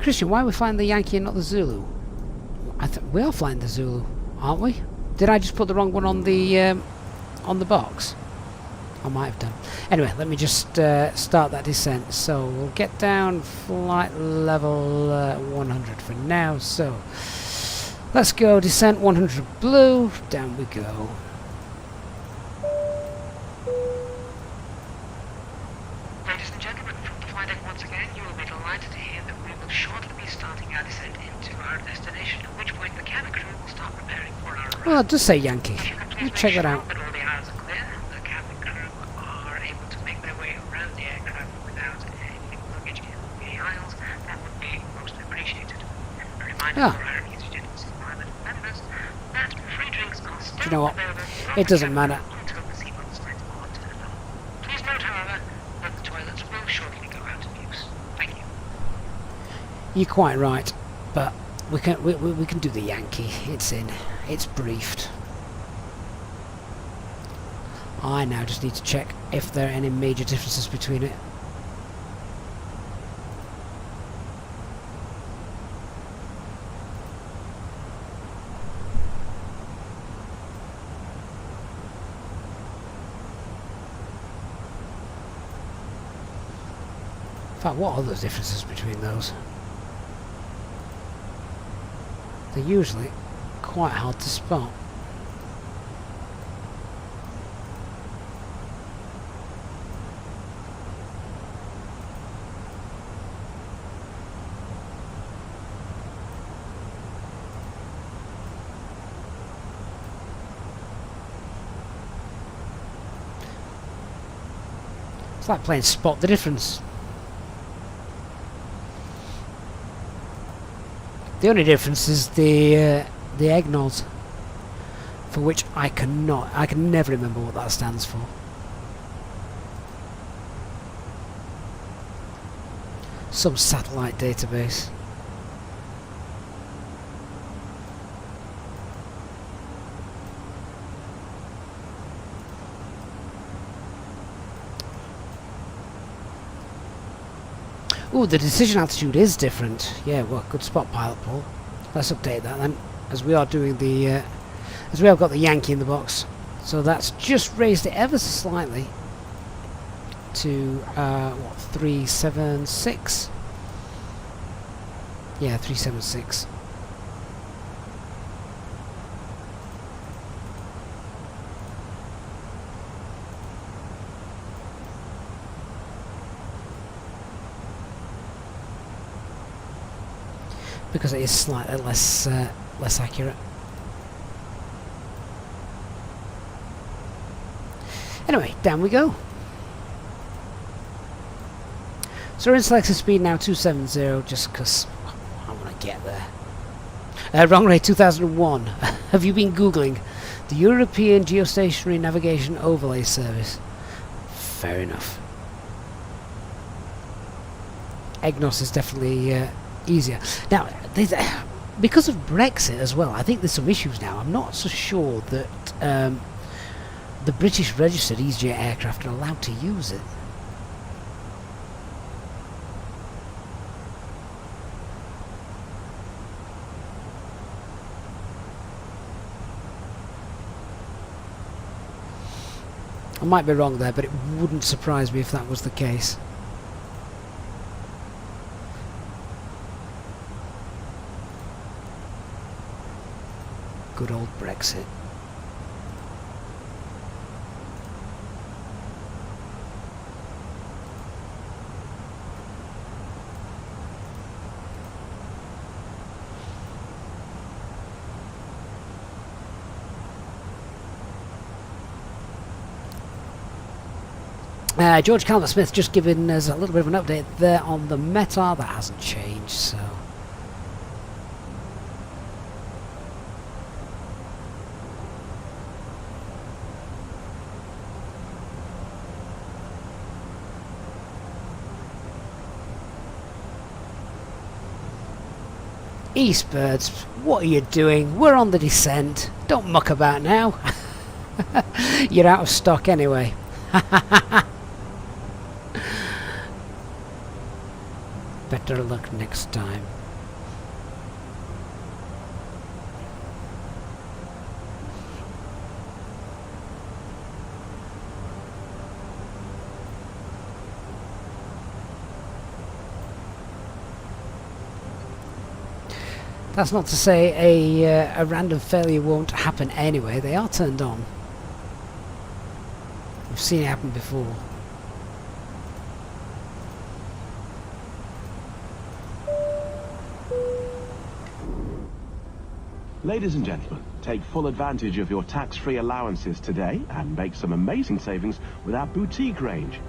A: Christian, why are we flying the Yankee and not the Zulu? We are flying the Zulu, aren't we? Did I just put the wrong one on the box? I might have done. Anyway, let me just start that descent. So we'll get down flight level 100 for now. So let's go descent 100 blue. Down we go.
B: Ladies and gentlemen, from the flight deck once again, you will be delighted to hear that we will shortly be starting our descent into our destination, at which point the cabin crew will start preparing for our arrival.
A: Well, it does say Yankee.
B: If you could please
A: We'll check
B: make
A: that
B: sure
A: out.
B: that all the aisles are clear, the cabin crew are able to make their way around the aircraft without any luggage in the aisles, that would be most appreciated. A reminder for our Easyjet environment members that free drinks are still
A: You know what?
B: available from
A: It
B: the
A: doesn't
B: cabin
A: matter.
B: until the seatbelt signs are turned on. Please note, however, that the toilets will shortly go out of use. Thank you.
A: You're quite right, but we can do the Yankee. It's in. It's briefed. I now just need to check if there are any major differences between it. In fact, what are the differences between those? They're usually quite hard to spot. It's like playing Spot the Difference. The only difference is the egg nods. for which I can never remember what that stands for. Some satellite database. Ooh, the decision altitude is different. Yeah, well, good spot, Pilot Paul. Let's update that then, as we are doing the, as we have got the Yankee in the box. So that's just raised it ever so slightly to, what, 376? Yeah, 376. Because it is slightly less accurate. Anyway, down we go. So we're in selection speed now 270, just because I want to get there. Runway 2001. Have you been Googling the European Geostationary Navigation Overlay Service? Fair enough. EGNOS is definitely easier. Now, because of Brexit as well, I think there's some issues now. I'm not so sure that the British registered Easyjet aircraft are allowed to use it. I might be wrong there, but it wouldn't surprise me if that was the case. Good old Brexit. George Calvert Smith just giving us a little bit of an update there on the METAR. That hasn't changed, so. Eastbirds, what are you doing? We're on the descent. Don't muck about now. You're out of stock anyway. Better luck next time. That's not to say a random failure won't happen anyway. They are turned on. We've seen it happen before.
D: Ladies and gentlemen, take full advantage of your tax-free allowances today and make some amazing savings with our boutique range.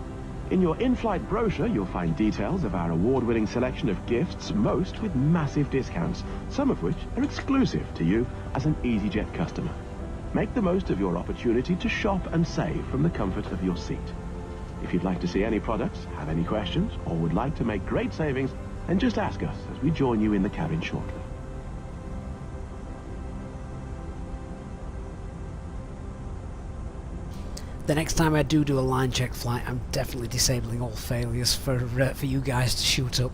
D: In your in-flight brochure, you'll find details of our award-winning selection of gifts, most with massive discounts, some of which are exclusive to you as an Easyjet customer. Make the most of your opportunity to shop and save from the comfort of your seat. If you'd like to see any products, have any questions, or would like to make great savings, then just ask us as we join you in the cabin shortly.
A: The next time I do a line check flight, I'm definitely disabling all failures for you guys to shoot up.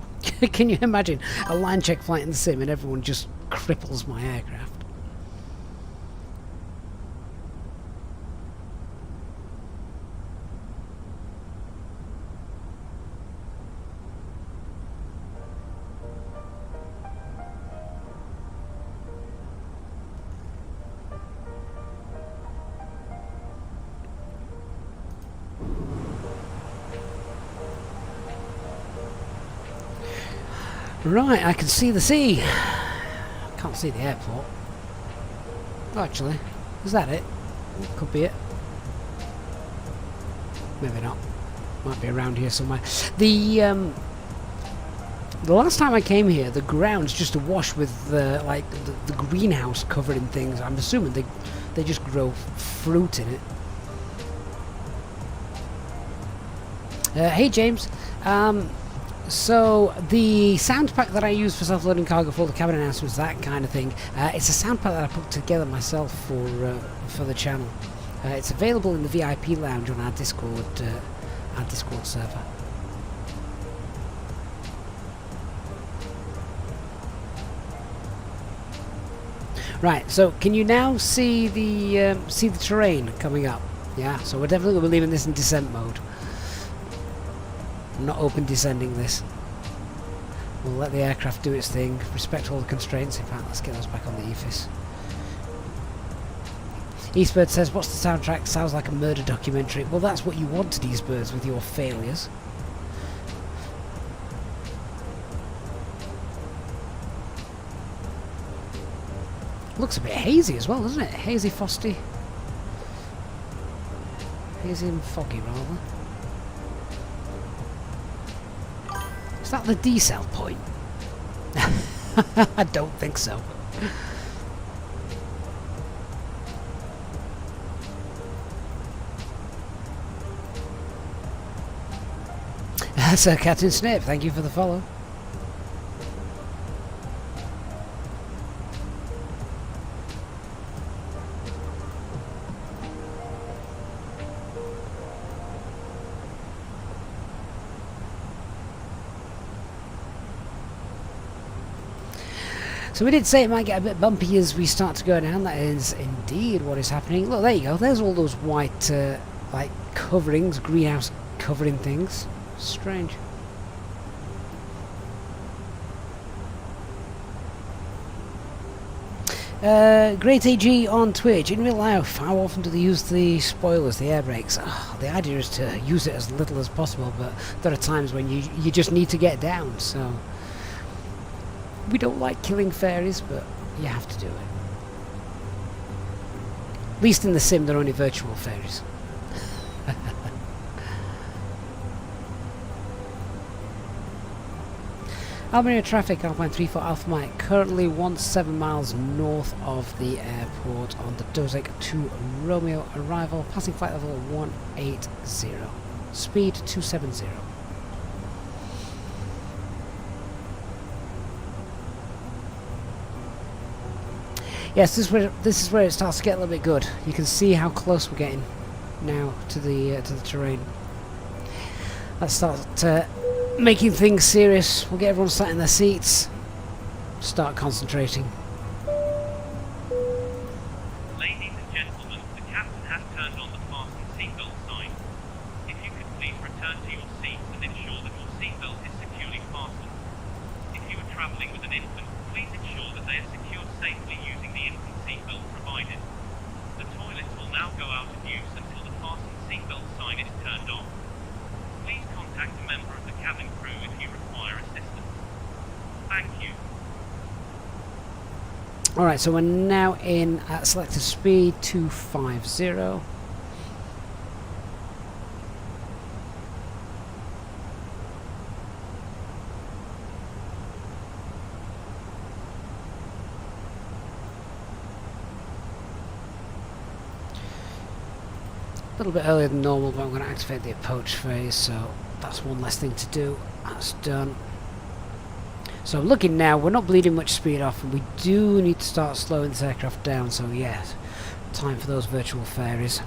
A: Can you imagine a line check flight in the sim and everyone just cripples my aircraft? Right, I can see the sea. Can't see the airport. Oh, actually, is that it? Could be it. Maybe not. Might be around here somewhere. The last time I came here, the ground's just awash with like the greenhouse covering things. I'm assuming they They just grow fruit in it. Hey James, so the sound pack that I use for self-loading cargo for the cabin announcements, that kind of thing, it's a sound pack that I put together myself for the channel. It's available in the VIP lounge on our Discord server. Right, so can you now see the terrain coming up? Yeah, so we're definitely going to be leaving this in descent mode. I'm not open descending this. We'll let the aircraft do its thing, respect all the constraints. In fact, let's get those back on the EFIS. Eastbird says, what's the soundtrack? Sounds like a murder documentary. Well, that's what you wanted, Eastbirds, with your failures. Looks a bit hazy as well, doesn't it? Hazy, frosty. Hazy and foggy, rather. Is that the decel point? I don't think so. Sir Captain Snip, thank you for the follow. So we did say it might get a bit bumpy as we start to go down. That is indeed what is happening. Look, there you go. There's all those white, like, coverings, greenhouse covering things. Strange. Great AG on Twitch. In real life, how often do they use the spoilers, the air brakes? Oh, the idea is to use it as little as possible, but there are times when you just need to get down, so... We don't like killing fairies, but you have to do it. At least in the sim, they're only virtual fairies. Almeria traffic, Alpine 34 Alpha Mike, currently 17 miles north of the airport on the Dozek 2 Romeo arrival, passing flight level 180, speed 270. Yes, this is where it starts to get a little bit good. You can see how close we're getting now to the terrain. Let's start making things serious. We'll get everyone sat in their seats. Start concentrating.
G: Ladies and gentlemen, the captain has turned on the fasten seatbelt sign. If you could please return to your seats and ensure that your seatbelt is securely fastened. If you are travelling with an infant, please ensure that they are secured safely using the infant seatbelt provided. The toilets will now go out of use until the fasten seatbelt sign is turned on. Please contact a member of the cabin crew if you require assistance. Thank you.
A: Alright, so we're now in at selected speed 250. A little bit earlier than normal, but I'm going to activate the approach phase, so that's one less thing to do. That's done. So looking now, we're not bleeding much speed off, and we do need to start slowing this aircraft down, so yes, time for those virtual fairies.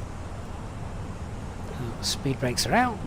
A: Speed brakes are out.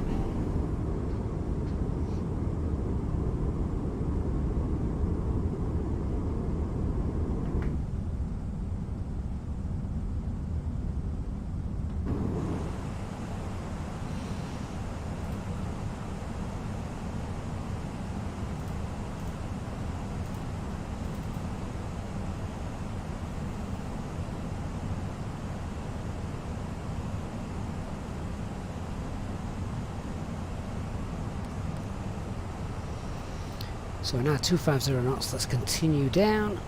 A: So we're now 250 knots, let's continue down.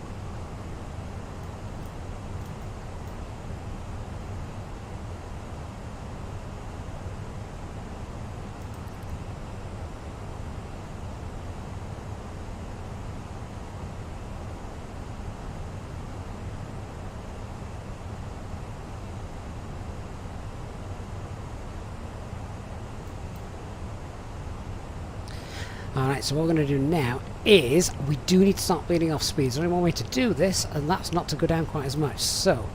A: Alright, so what we're going to do now is we do need to start bleeding off speeds. There's only one way to do this, and that's not to go down quite as much. So,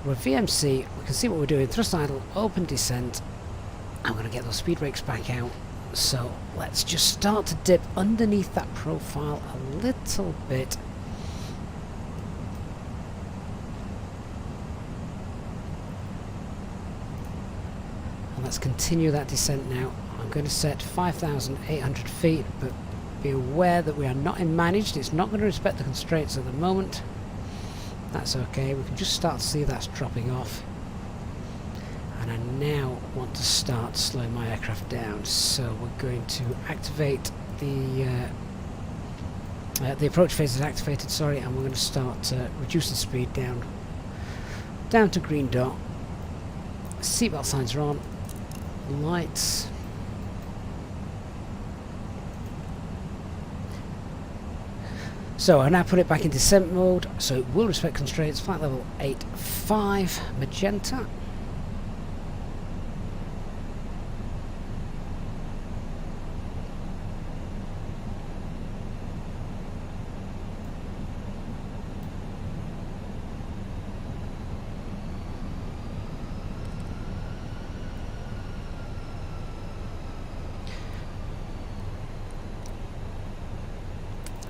A: we're VMC, we can see what we're doing. Thrust idle, open descent. I'm going to get those speed brakes back out. So, let's just start to dip underneath that profile a little bit. And let's continue that descent now. I'm going to set 5,800 feet, but be aware that we are not in managed. It's not going to respect the constraints at the moment. That's okay. We can just start to see that's dropping off. And I now want to start slowing my aircraft down. So we're going to activate the approach phase is activated. Sorry, and we're going to start reducing speed down to green dot. Seatbelt signs are on. Lights. So I now put it back in descent mode, so it will respect constraints. Flight level 85, magenta.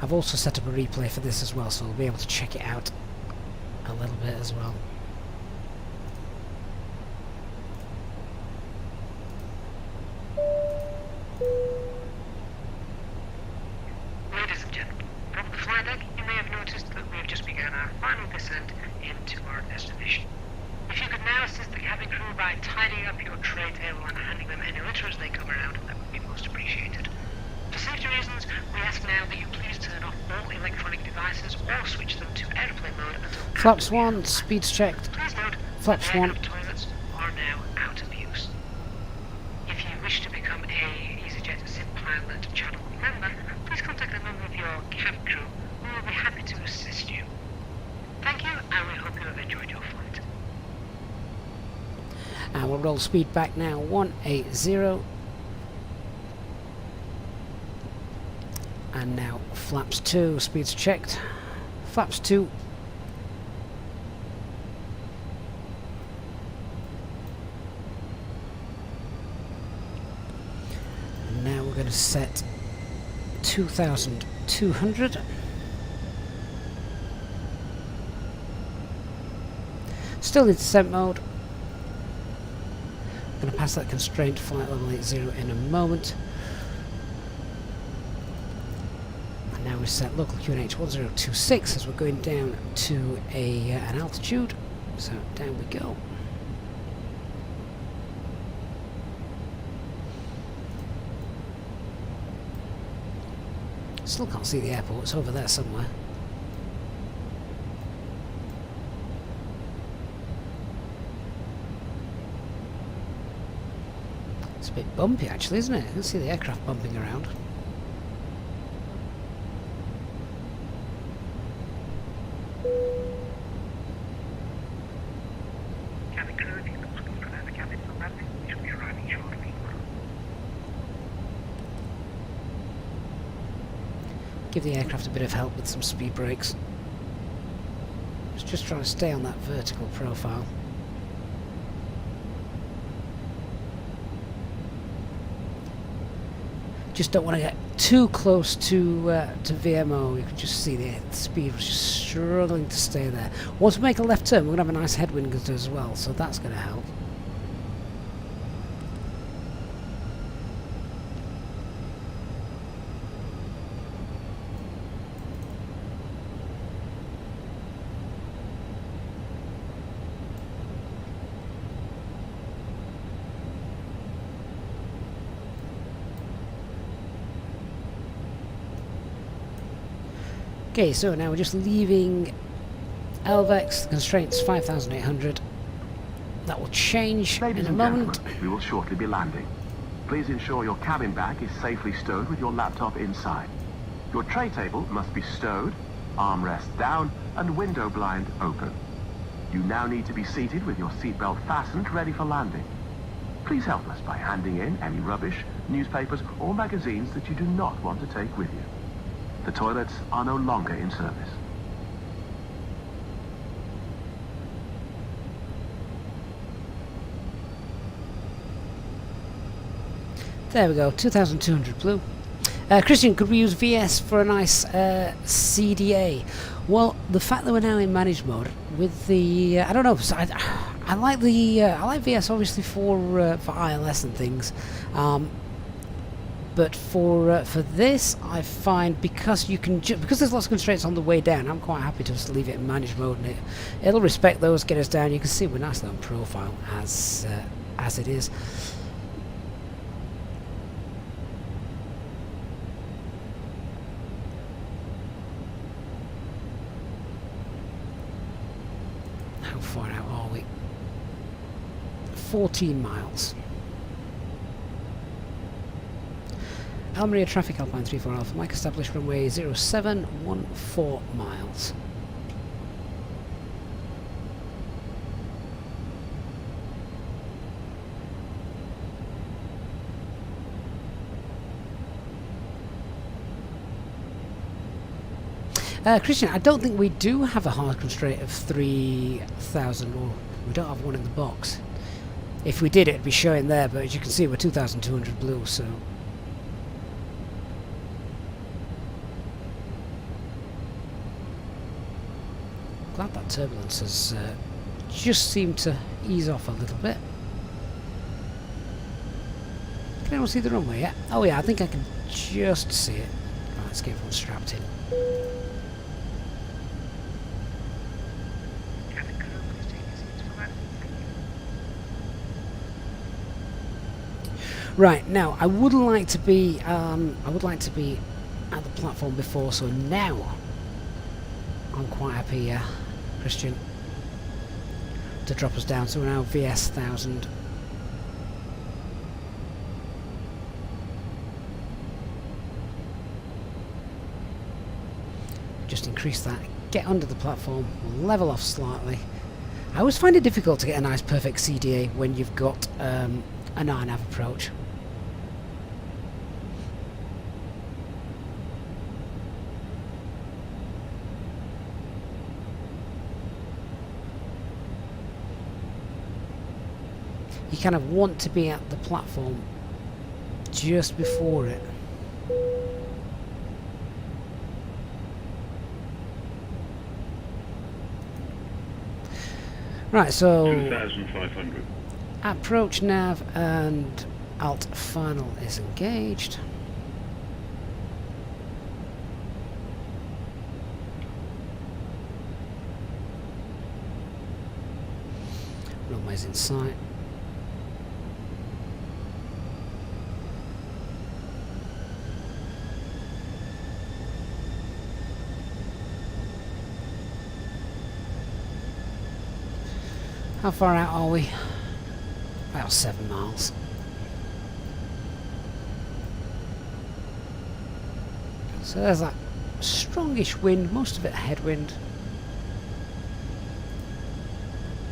A: I've also set up a replay for this as well, so we'll be able to check it out a little bit as well.
B: Ladies and gentlemen, from the flight deck, you may have noticed that we have just begun our final descent into our destination. If you could now assist the cabin crew by tidying up your tray table and handing them any litter as they come around, that would be most appreciated. For safety reasons, we ask now that you please turn off all electronic devices or switch them to airplane mode until
A: Flaps 1, speeds checked.
B: Please note
A: Flaps
B: that
A: 1.
B: aircraft toilets are now out of use. If you wish to become a Easyjet SIM pilot channel member, please contact a member of your cabin crew who will be happy to assist you. Thank you, and we hope you have enjoyed your flight.
A: And we'll roll speed back now, 180. And now flaps 2, speeds checked. Flaps 2. And now we're going to set 2,200. Still in descent mode. Going to pass that constraint flight level 80 in a moment. Now we set local QNH 1026 as we're going down to an altitude. So down we go. Still can't see the airport, it's over there somewhere. It's a bit bumpy actually, isn't it? You can see the aircraft bumping around.
B: Cabin crew, if you could please prepare the cabin for landing, we should be arriving shortly.
A: Give the aircraft a bit of help with some speed brakes. Just trying to stay on that vertical profile. Just don't want to get too close to VMO. You can just see the speed was just struggling to stay there. Once we make a left turn, we're going to have a nice headwind as well, so that's going to help. Okay, so now we're just leaving LVEX, constraints 5,800. That will change
D: Ladies
A: in a
D: and
A: moment.
D: gentlemen, we will shortly be landing. Please ensure your cabin bag is safely stowed with your laptop inside. Your tray table must be stowed, armrest down, and window blind open. You now need to be seated with your seatbelt fastened, ready for landing. Please help us by handing in any rubbish, newspapers or magazines that you do not want to take with you. The toilets are no longer in service.
A: There we go, 2,200 blue. Christian, could we use VS for a nice CDA? Well, the fact that we're now in managed mode with the I don't know. So I like the I like VS obviously for ILS and things, but for this I find because you can because there's lots of constraints on the way down, I'm quite happy to just leave it in managed mode, and it'll respect those, get us down. You can see we're nicely on profile as it is. How far out are we? 14 miles. Almeria traffic, Alpine 34 Alpha, Mike established runway 0714 miles. Christian, I don't think we do have a hard constraint of 3,000, or we don't have one in the box. If we did, it'd be showing there, but as you can see, we're 2,200 blue, so... Glad that turbulence has just seemed to ease off a little bit. Can anyone see the runway yet? Oh yeah, I think I can just see it. Right, let's get everyone strapped in. Right, now I would like to be at the platform before, so now I'm quite happy, Christian, to drop us down. So we're now VS 1000. Just increase that, get under the platform, level off slightly. I always find it difficult to get a nice perfect CDA when you've got an RNAV approach. You kind of want to be at the platform just before it. Right, so
H: 2,500.
A: approach nav and alt final is engaged. Runway's in sight. How far out are we? About 7 miles. So there's that strongish wind, most of it headwind.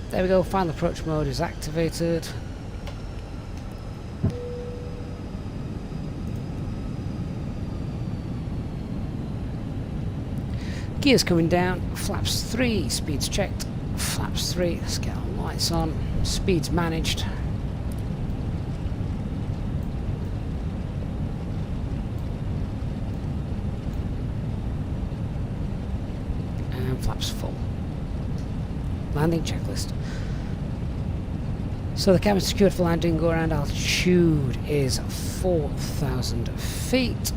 A: There we go, final approach mode is activated. Gears coming down, flaps 3, speeds checked. Flaps 3, let's get our lights on, speeds managed. And flaps full. Landing checklist. So the cabin secured for landing, go around altitude is 4,000 feet.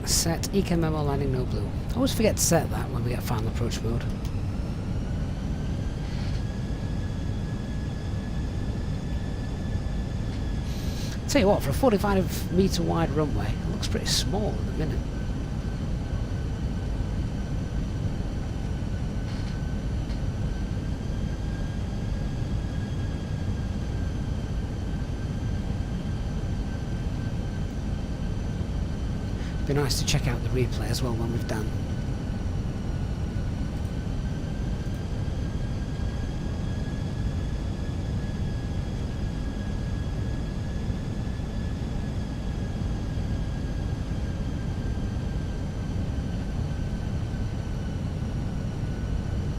A: Set ECA memo landing no blue. I always forget to set that when we get final approach mode. Tell you what, for a 45 metre wide runway, it looks pretty small at the minute. Be nice to check out the replay as well when we've done.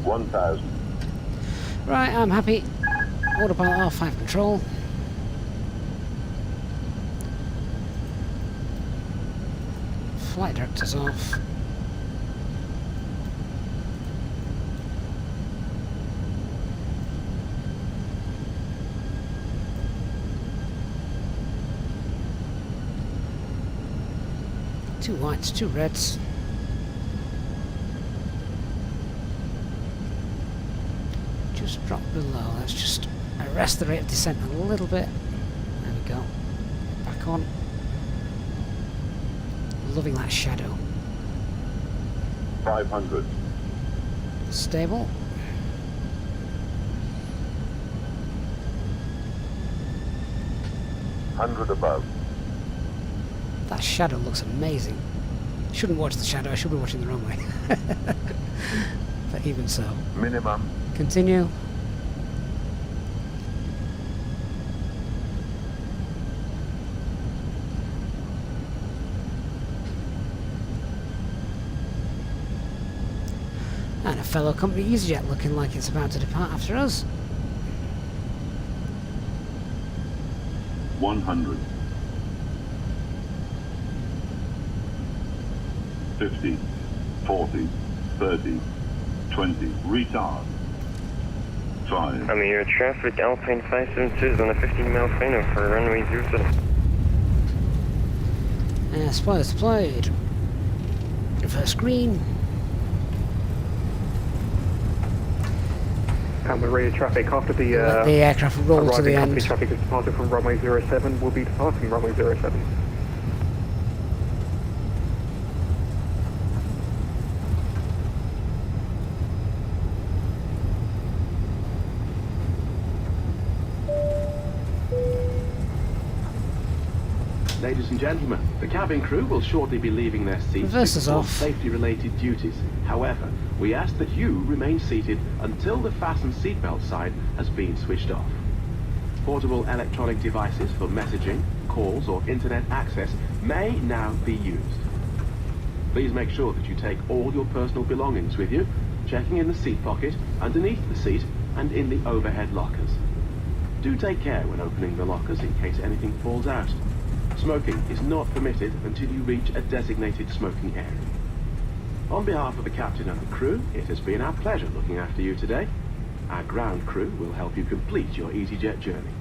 H: 1000.
A: Right, I'm happy. Autopilot R5 control. Flight director's off. Two whites, two reds. Just drop below. Let's just arrest the rate of descent a little bit. There we go. Back on. Loving that shadow.
H: 500.
A: Stable.
H: Hundred above.
A: That shadow looks amazing. Shouldn't watch the shadow, I should be watching the runway. But even so.
H: Minimum.
A: Continue. And a fellow company Easyjet looking like it's about to depart after us.
H: 100. 50, 40, 30, 20, retard. 5.
F: Almeria traffic, Alpine 572 is on a 15-mile final for runway 07.
A: Spoilers deployed. First green.
I: Almeria traffic after the
A: aircraft roll to the end.
I: company traffic is departed from runway 07. Will be departing runway 07.
D: Ladies and gentlemen, the cabin crew will shortly be leaving their seats
A: Reverses
D: for
A: off.
D: safety-related duties. However, we ask that you remain seated until the fasten seatbelt sign has been switched off. Portable electronic devices for messaging, calls or internet access may now be used. Please make sure that you take all your personal belongings with you, checking in the seat pocket, underneath the seat and in the overhead lockers. Do take care when opening the lockers in case anything falls out. Smoking is not permitted until you reach a designated smoking area. On behalf of the captain and the crew, it has been our pleasure looking after you today. Our ground crew will help you complete your Easyjet journey.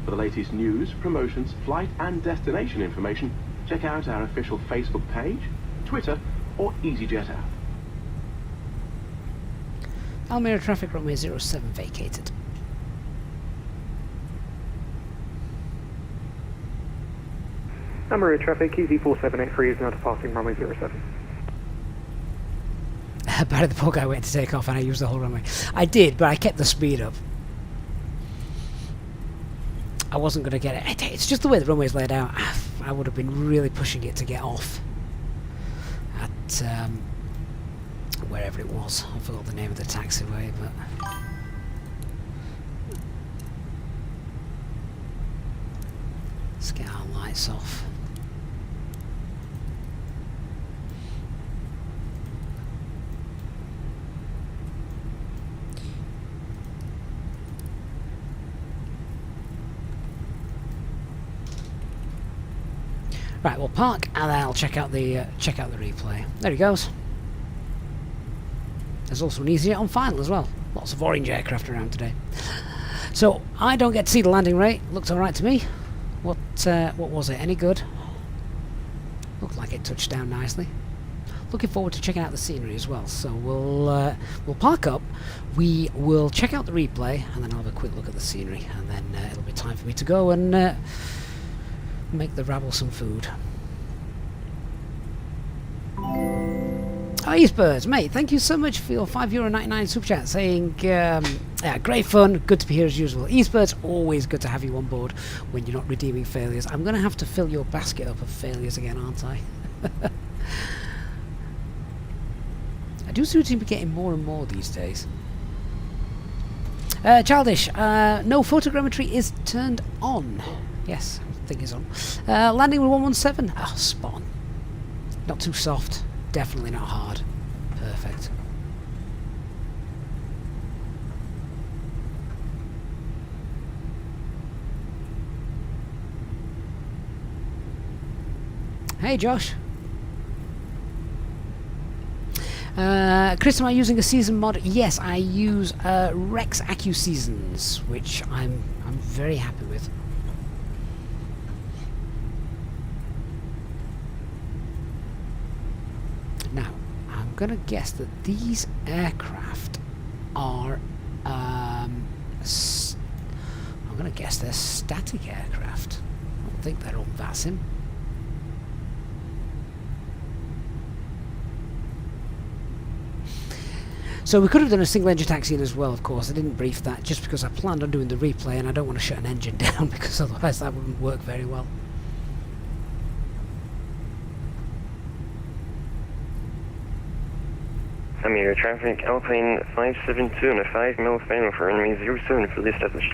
D: For the latest news, promotions, flight and destination information, check out our official Facebook page, Twitter or Easyjet app.
A: Almeria traffic runway 07 vacated.
I: Almeria traffic, EZ4783 is now departing runway 07.
A: Barry the poor guy went to take off and I used the whole runway. I did, but I kept the speed up. I wasn't going to get it. It's just the way the runway's laid out. I would have been really pushing it to get off at wherever it was. I forgot the name of the taxiway, but let's get our lights off. Right, we'll park and then I'll check out the replay. There he goes. There's also an Easyjet on final as well. Lots of orange aircraft around today. So I don't get to see the landing rate. Looked all right to me. What was it? Any good? Looked like it touched down nicely. Looking forward to checking out the scenery as well. So we'll park up. We will check out the replay and then I'll have a quick look at the scenery and then it'll be time for me to go and make the rabble some food. Oh, Eastbirds, mate, thank you so much for your €5.99 super chat saying, yeah, great fun, good to be here as usual. Eastbirds, always good to have you on board when you're not redeeming failures. I'm going to have to fill your basket up of failures again, aren't I? I do seem to be getting more and more these days. Childish, no photogrammetry is turned on. Yes, I think it's on. Landing with 117. Oh, spot on. Not too soft. Definitely not hard. Perfect. Hey, Josh. Chris, am I using a season mod? Yes, I use Rex Accu Seasons, which I'm very happy with. Now, I'm gonna guess that these aircraft are I'm gonna guess they're static aircraft. I don't think they're on VATSIM. So we could have done a single engine taxi in as well, of course. I didn't brief that just because I planned on doing the replay and I don't want to shut an engine down because otherwise that wouldn't work very well.
F: Almeria traffic, Alpine 572 and a 5 mil final for runway 07 fully established.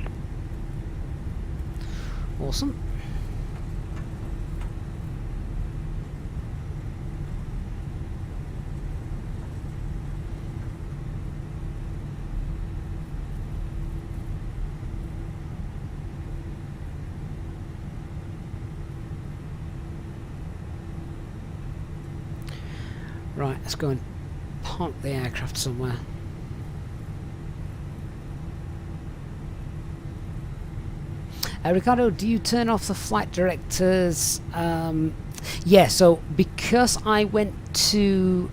A: Awesome. Right, let's go and park the aircraft somewhere. Ricardo, do you turn off the flight directors? Yeah, so because I went to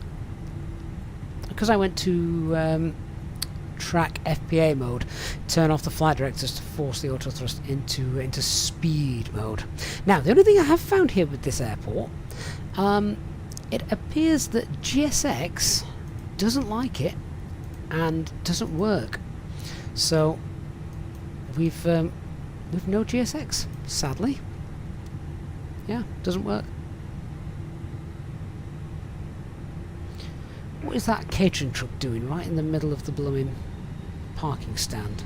A: track FPA mode, turn off the flight directors to force the auto thrust into speed mode. Now, the only thing I have found here with this airport, it appears that GSX doesn't like it and doesn't work. So we've no GSX, sadly. Yeah, doesn't work. What is that catering truck doing right in the middle of the blooming parking stand?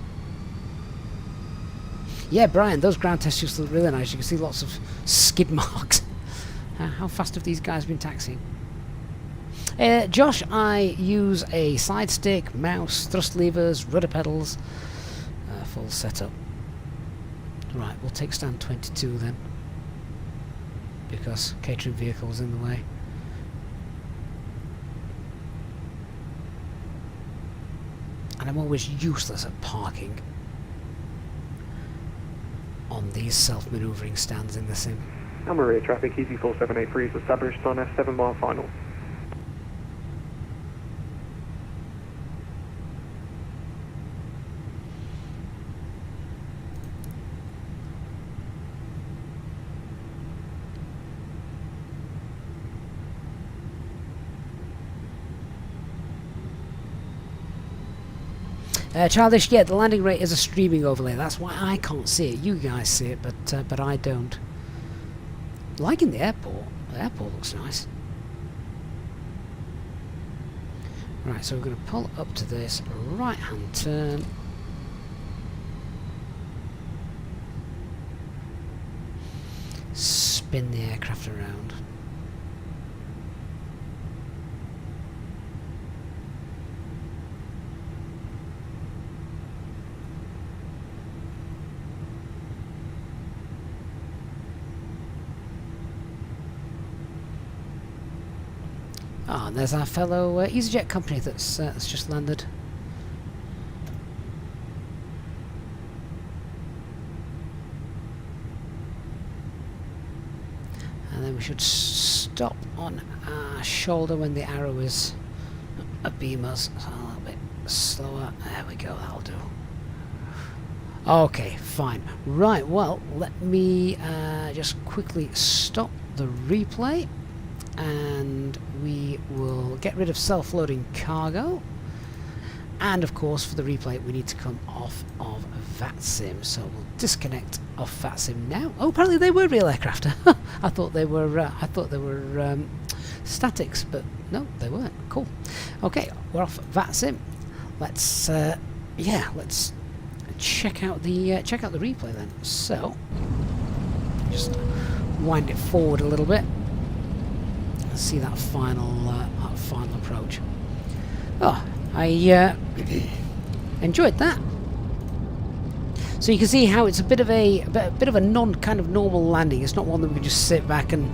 A: Yeah, Brian, those ground tests just look really nice. You can see lots of skid marks. How fast have these guys been taxiing? Josh, I use a side stick, mouse, thrust levers, rudder pedals, full setup. Right, we'll take stand 22 then, because catering vehicle's in the way. And I'm always useless at parking on these self-manoeuvring stands in the sim.
I: Almeria traffic, Easy 4783 is established on a 7-mile final.
A: Childish, yeah, the landing rate is a streaming overlay. That's why I can't see it. You guys see it, but I don't. Like in the airport. The airport looks nice. Right, so we're going to pull up to this right-hand turn. Spin the aircraft around. Ah, and there's our fellow Easyjet company that's just landed. And then we should stop on our shoulder when the arrow is abeam us. So a little bit slower. There we go, that'll do. Okay, fine. Right, well, let me just quickly stop the replay. And we will get rid of self-loading cargo, and of course for the replay we need to come off of VATSIM, so we'll disconnect off VATSIM now. Oh, apparently they were real aircraft. I thought they were statics, but no, they weren't. Cool. Okay, we're off VATSIM. Let's let's check out the replay then. So just wind it forward a little bit. See that final approach. Oh, I enjoyed that. So you can see how it's a bit of a non kind of normal landing. It's not one that we can just sit back and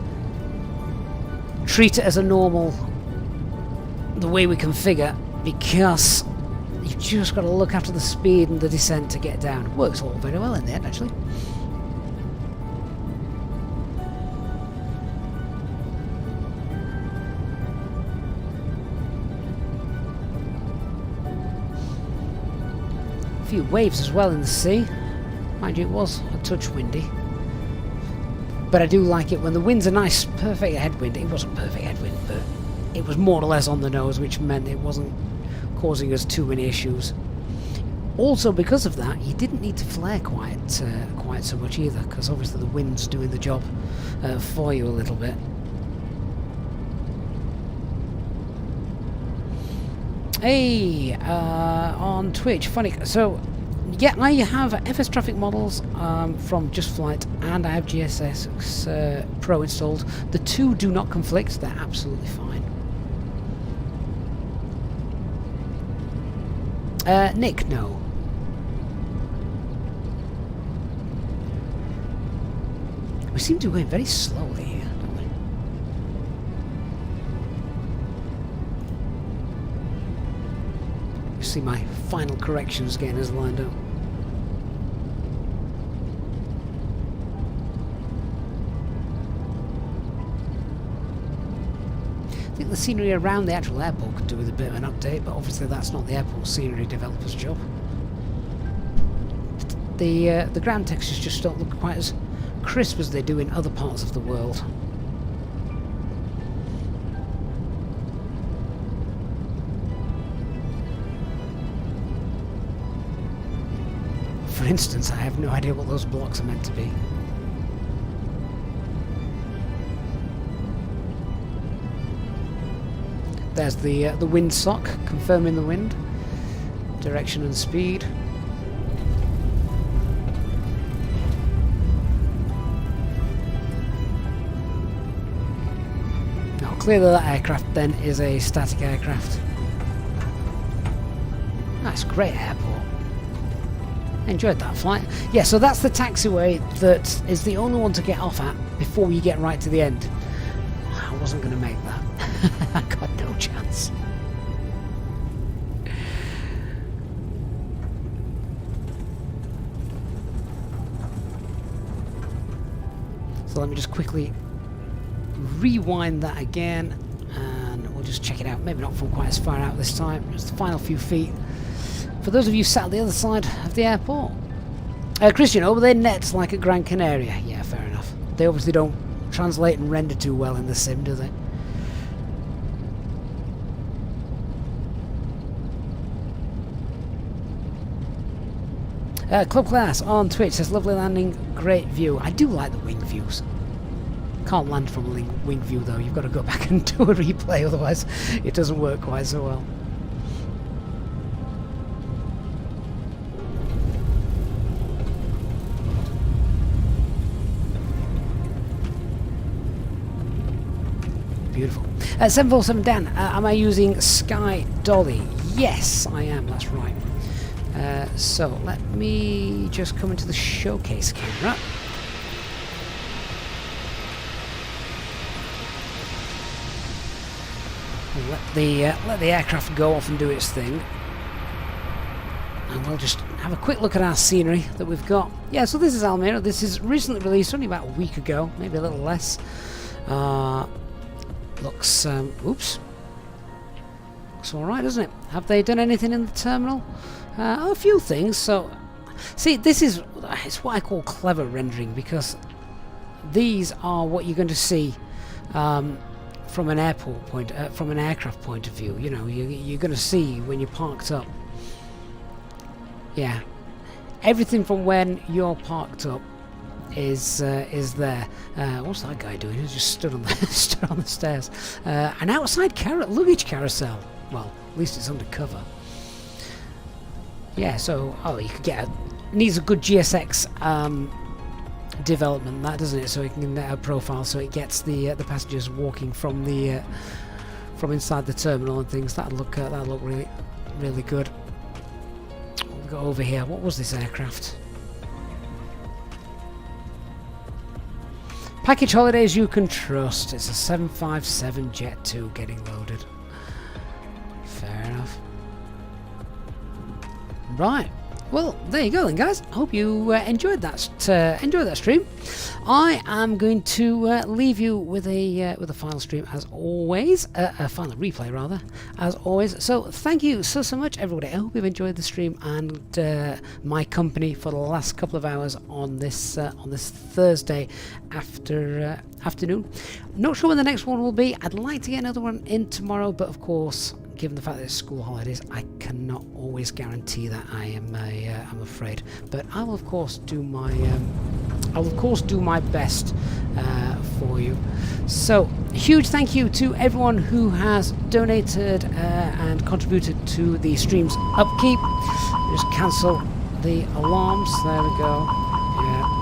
A: treat it as a normal, the way we configure, because you've just got to look after the speed and the descent to get down. It works all very well in the end, actually. A few waves as well in the sea. Mind you, it was a touch windy. But I do like it when the wind's a nice, perfect headwind. It wasn't perfect headwind, but it was more or less on the nose, which meant it wasn't causing us too many issues. Also, because of that, you didn't need to flare quite so much either, because obviously the wind's doing the job for you a little bit. Hey, on Twitch, funny. So, yeah, I have FSTraffic models from Just Flight, and I have GSX Pro installed. The two do not conflict; they're absolutely fine. Nick, no. We seem to be going very slowly here, don't we? You see my final corrections getting us lined up. I think the scenery around the actual airport could do with a bit of an update, but obviously that's not the airport scenery developer's job. The ground textures just don't look quite as crisp as they do in other parts of the world. For instance, I have no idea what those blocks are meant to be. There's the windsock, confirming the wind, direction and speed. Now clearly that aircraft then is a static aircraft. That's a great airport. Enjoyed that flight. Yeah, so that's the taxiway that is the only one to get off at before you get right to the end. I wasn't going to make that. I got no chance. So let me just quickly rewind that again, and we'll just check it out. Maybe not from quite as far out this time, just the final few feet. For those of you sat at the other side of the airport. Christian, over there nets like at Gran Canaria. Yeah, fair enough. They obviously don't translate and render too well in the sim, do they? Club Class on Twitch says, lovely landing, great view. I do like the wing views. Can't land from a wing view though, you've got to go back and do a replay, otherwise it doesn't work quite so well. Beautiful. 747 Dan, am I using Sky Dolly? Yes, I am, that's right. So let me just come into the showcase camera. Let the aircraft go off and do its thing. And we'll just have a quick look at our scenery that we've got. Yeah, so this is Almeria. This is recently released, only about a week ago, maybe a little less. Looks, oops. Looks alright, doesn't it? Have they done anything in the terminal? A few things. So, see, it's what I call clever rendering, because these are what you're going to see from an airport point, from an aircraft point of view. You know, you're going to see when you're parked up. Yeah, everything from when you're parked up is there. What's that guy doing? He's just stood on the stood on the stairs. An outside luggage carousel. Well, at least it's undercover. Yeah, so you could get needs a good GSX development, that doesn't it? So you can get a profile, so it gets the passengers walking from the from inside the terminal and things. That'll look really really good. What we got over here? What was this aircraft? Package holidays you can trust. It's a 757 Jet 2 getting loaded. Fair enough. Right. Well, there you go then, guys. I hope you enjoyed that stream. I am going to leave you with a final stream as always, a final replay rather, as always. So thank you so much, everybody. I hope you've enjoyed the stream and my company for the last couple of hours on this Thursday afternoon. Not sure when the next one will be. I'd like to get another one in tomorrow, but of course, given the fact that it's school holidays, I cannot always guarantee that. I'm afraid, but I will of course do my best for you. So, huge thank you to everyone who has donated and contributed to the stream's upkeep. Just cancel the alarms. There we go. Yeah.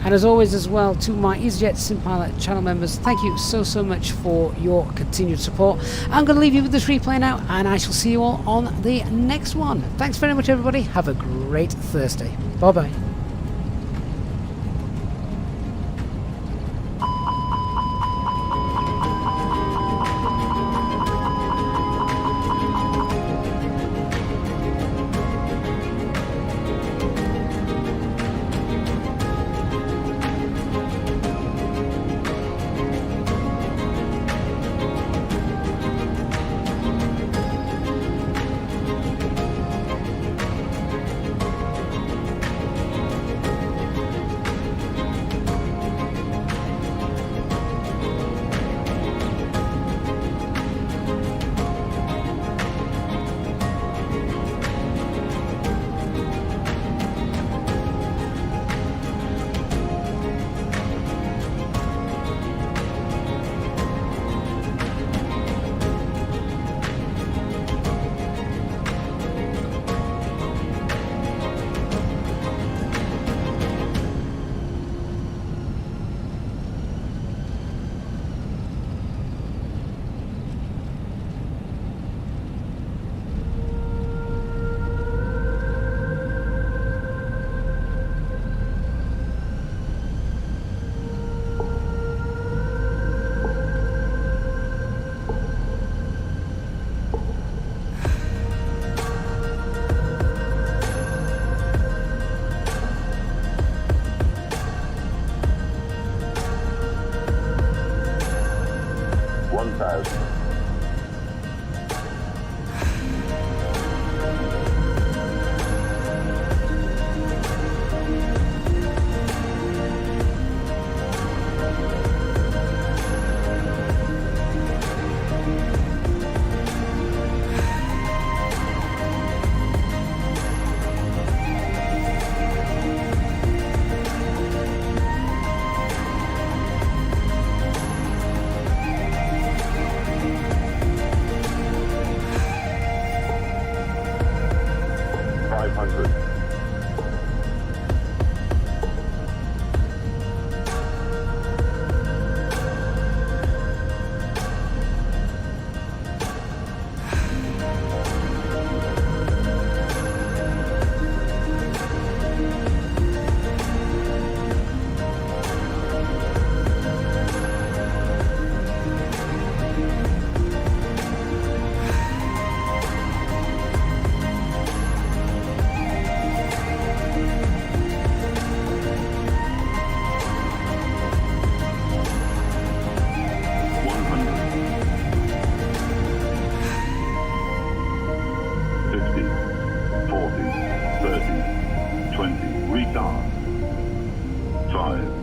A: And as always as well, to my Easyjet SimPilot channel members, thank you so much for your continued support. I'm going to leave you with this replay now, and I shall see you all on the next one. Thanks very much, everybody. Have a great Thursday. Bye-bye.
H: Retard. 5,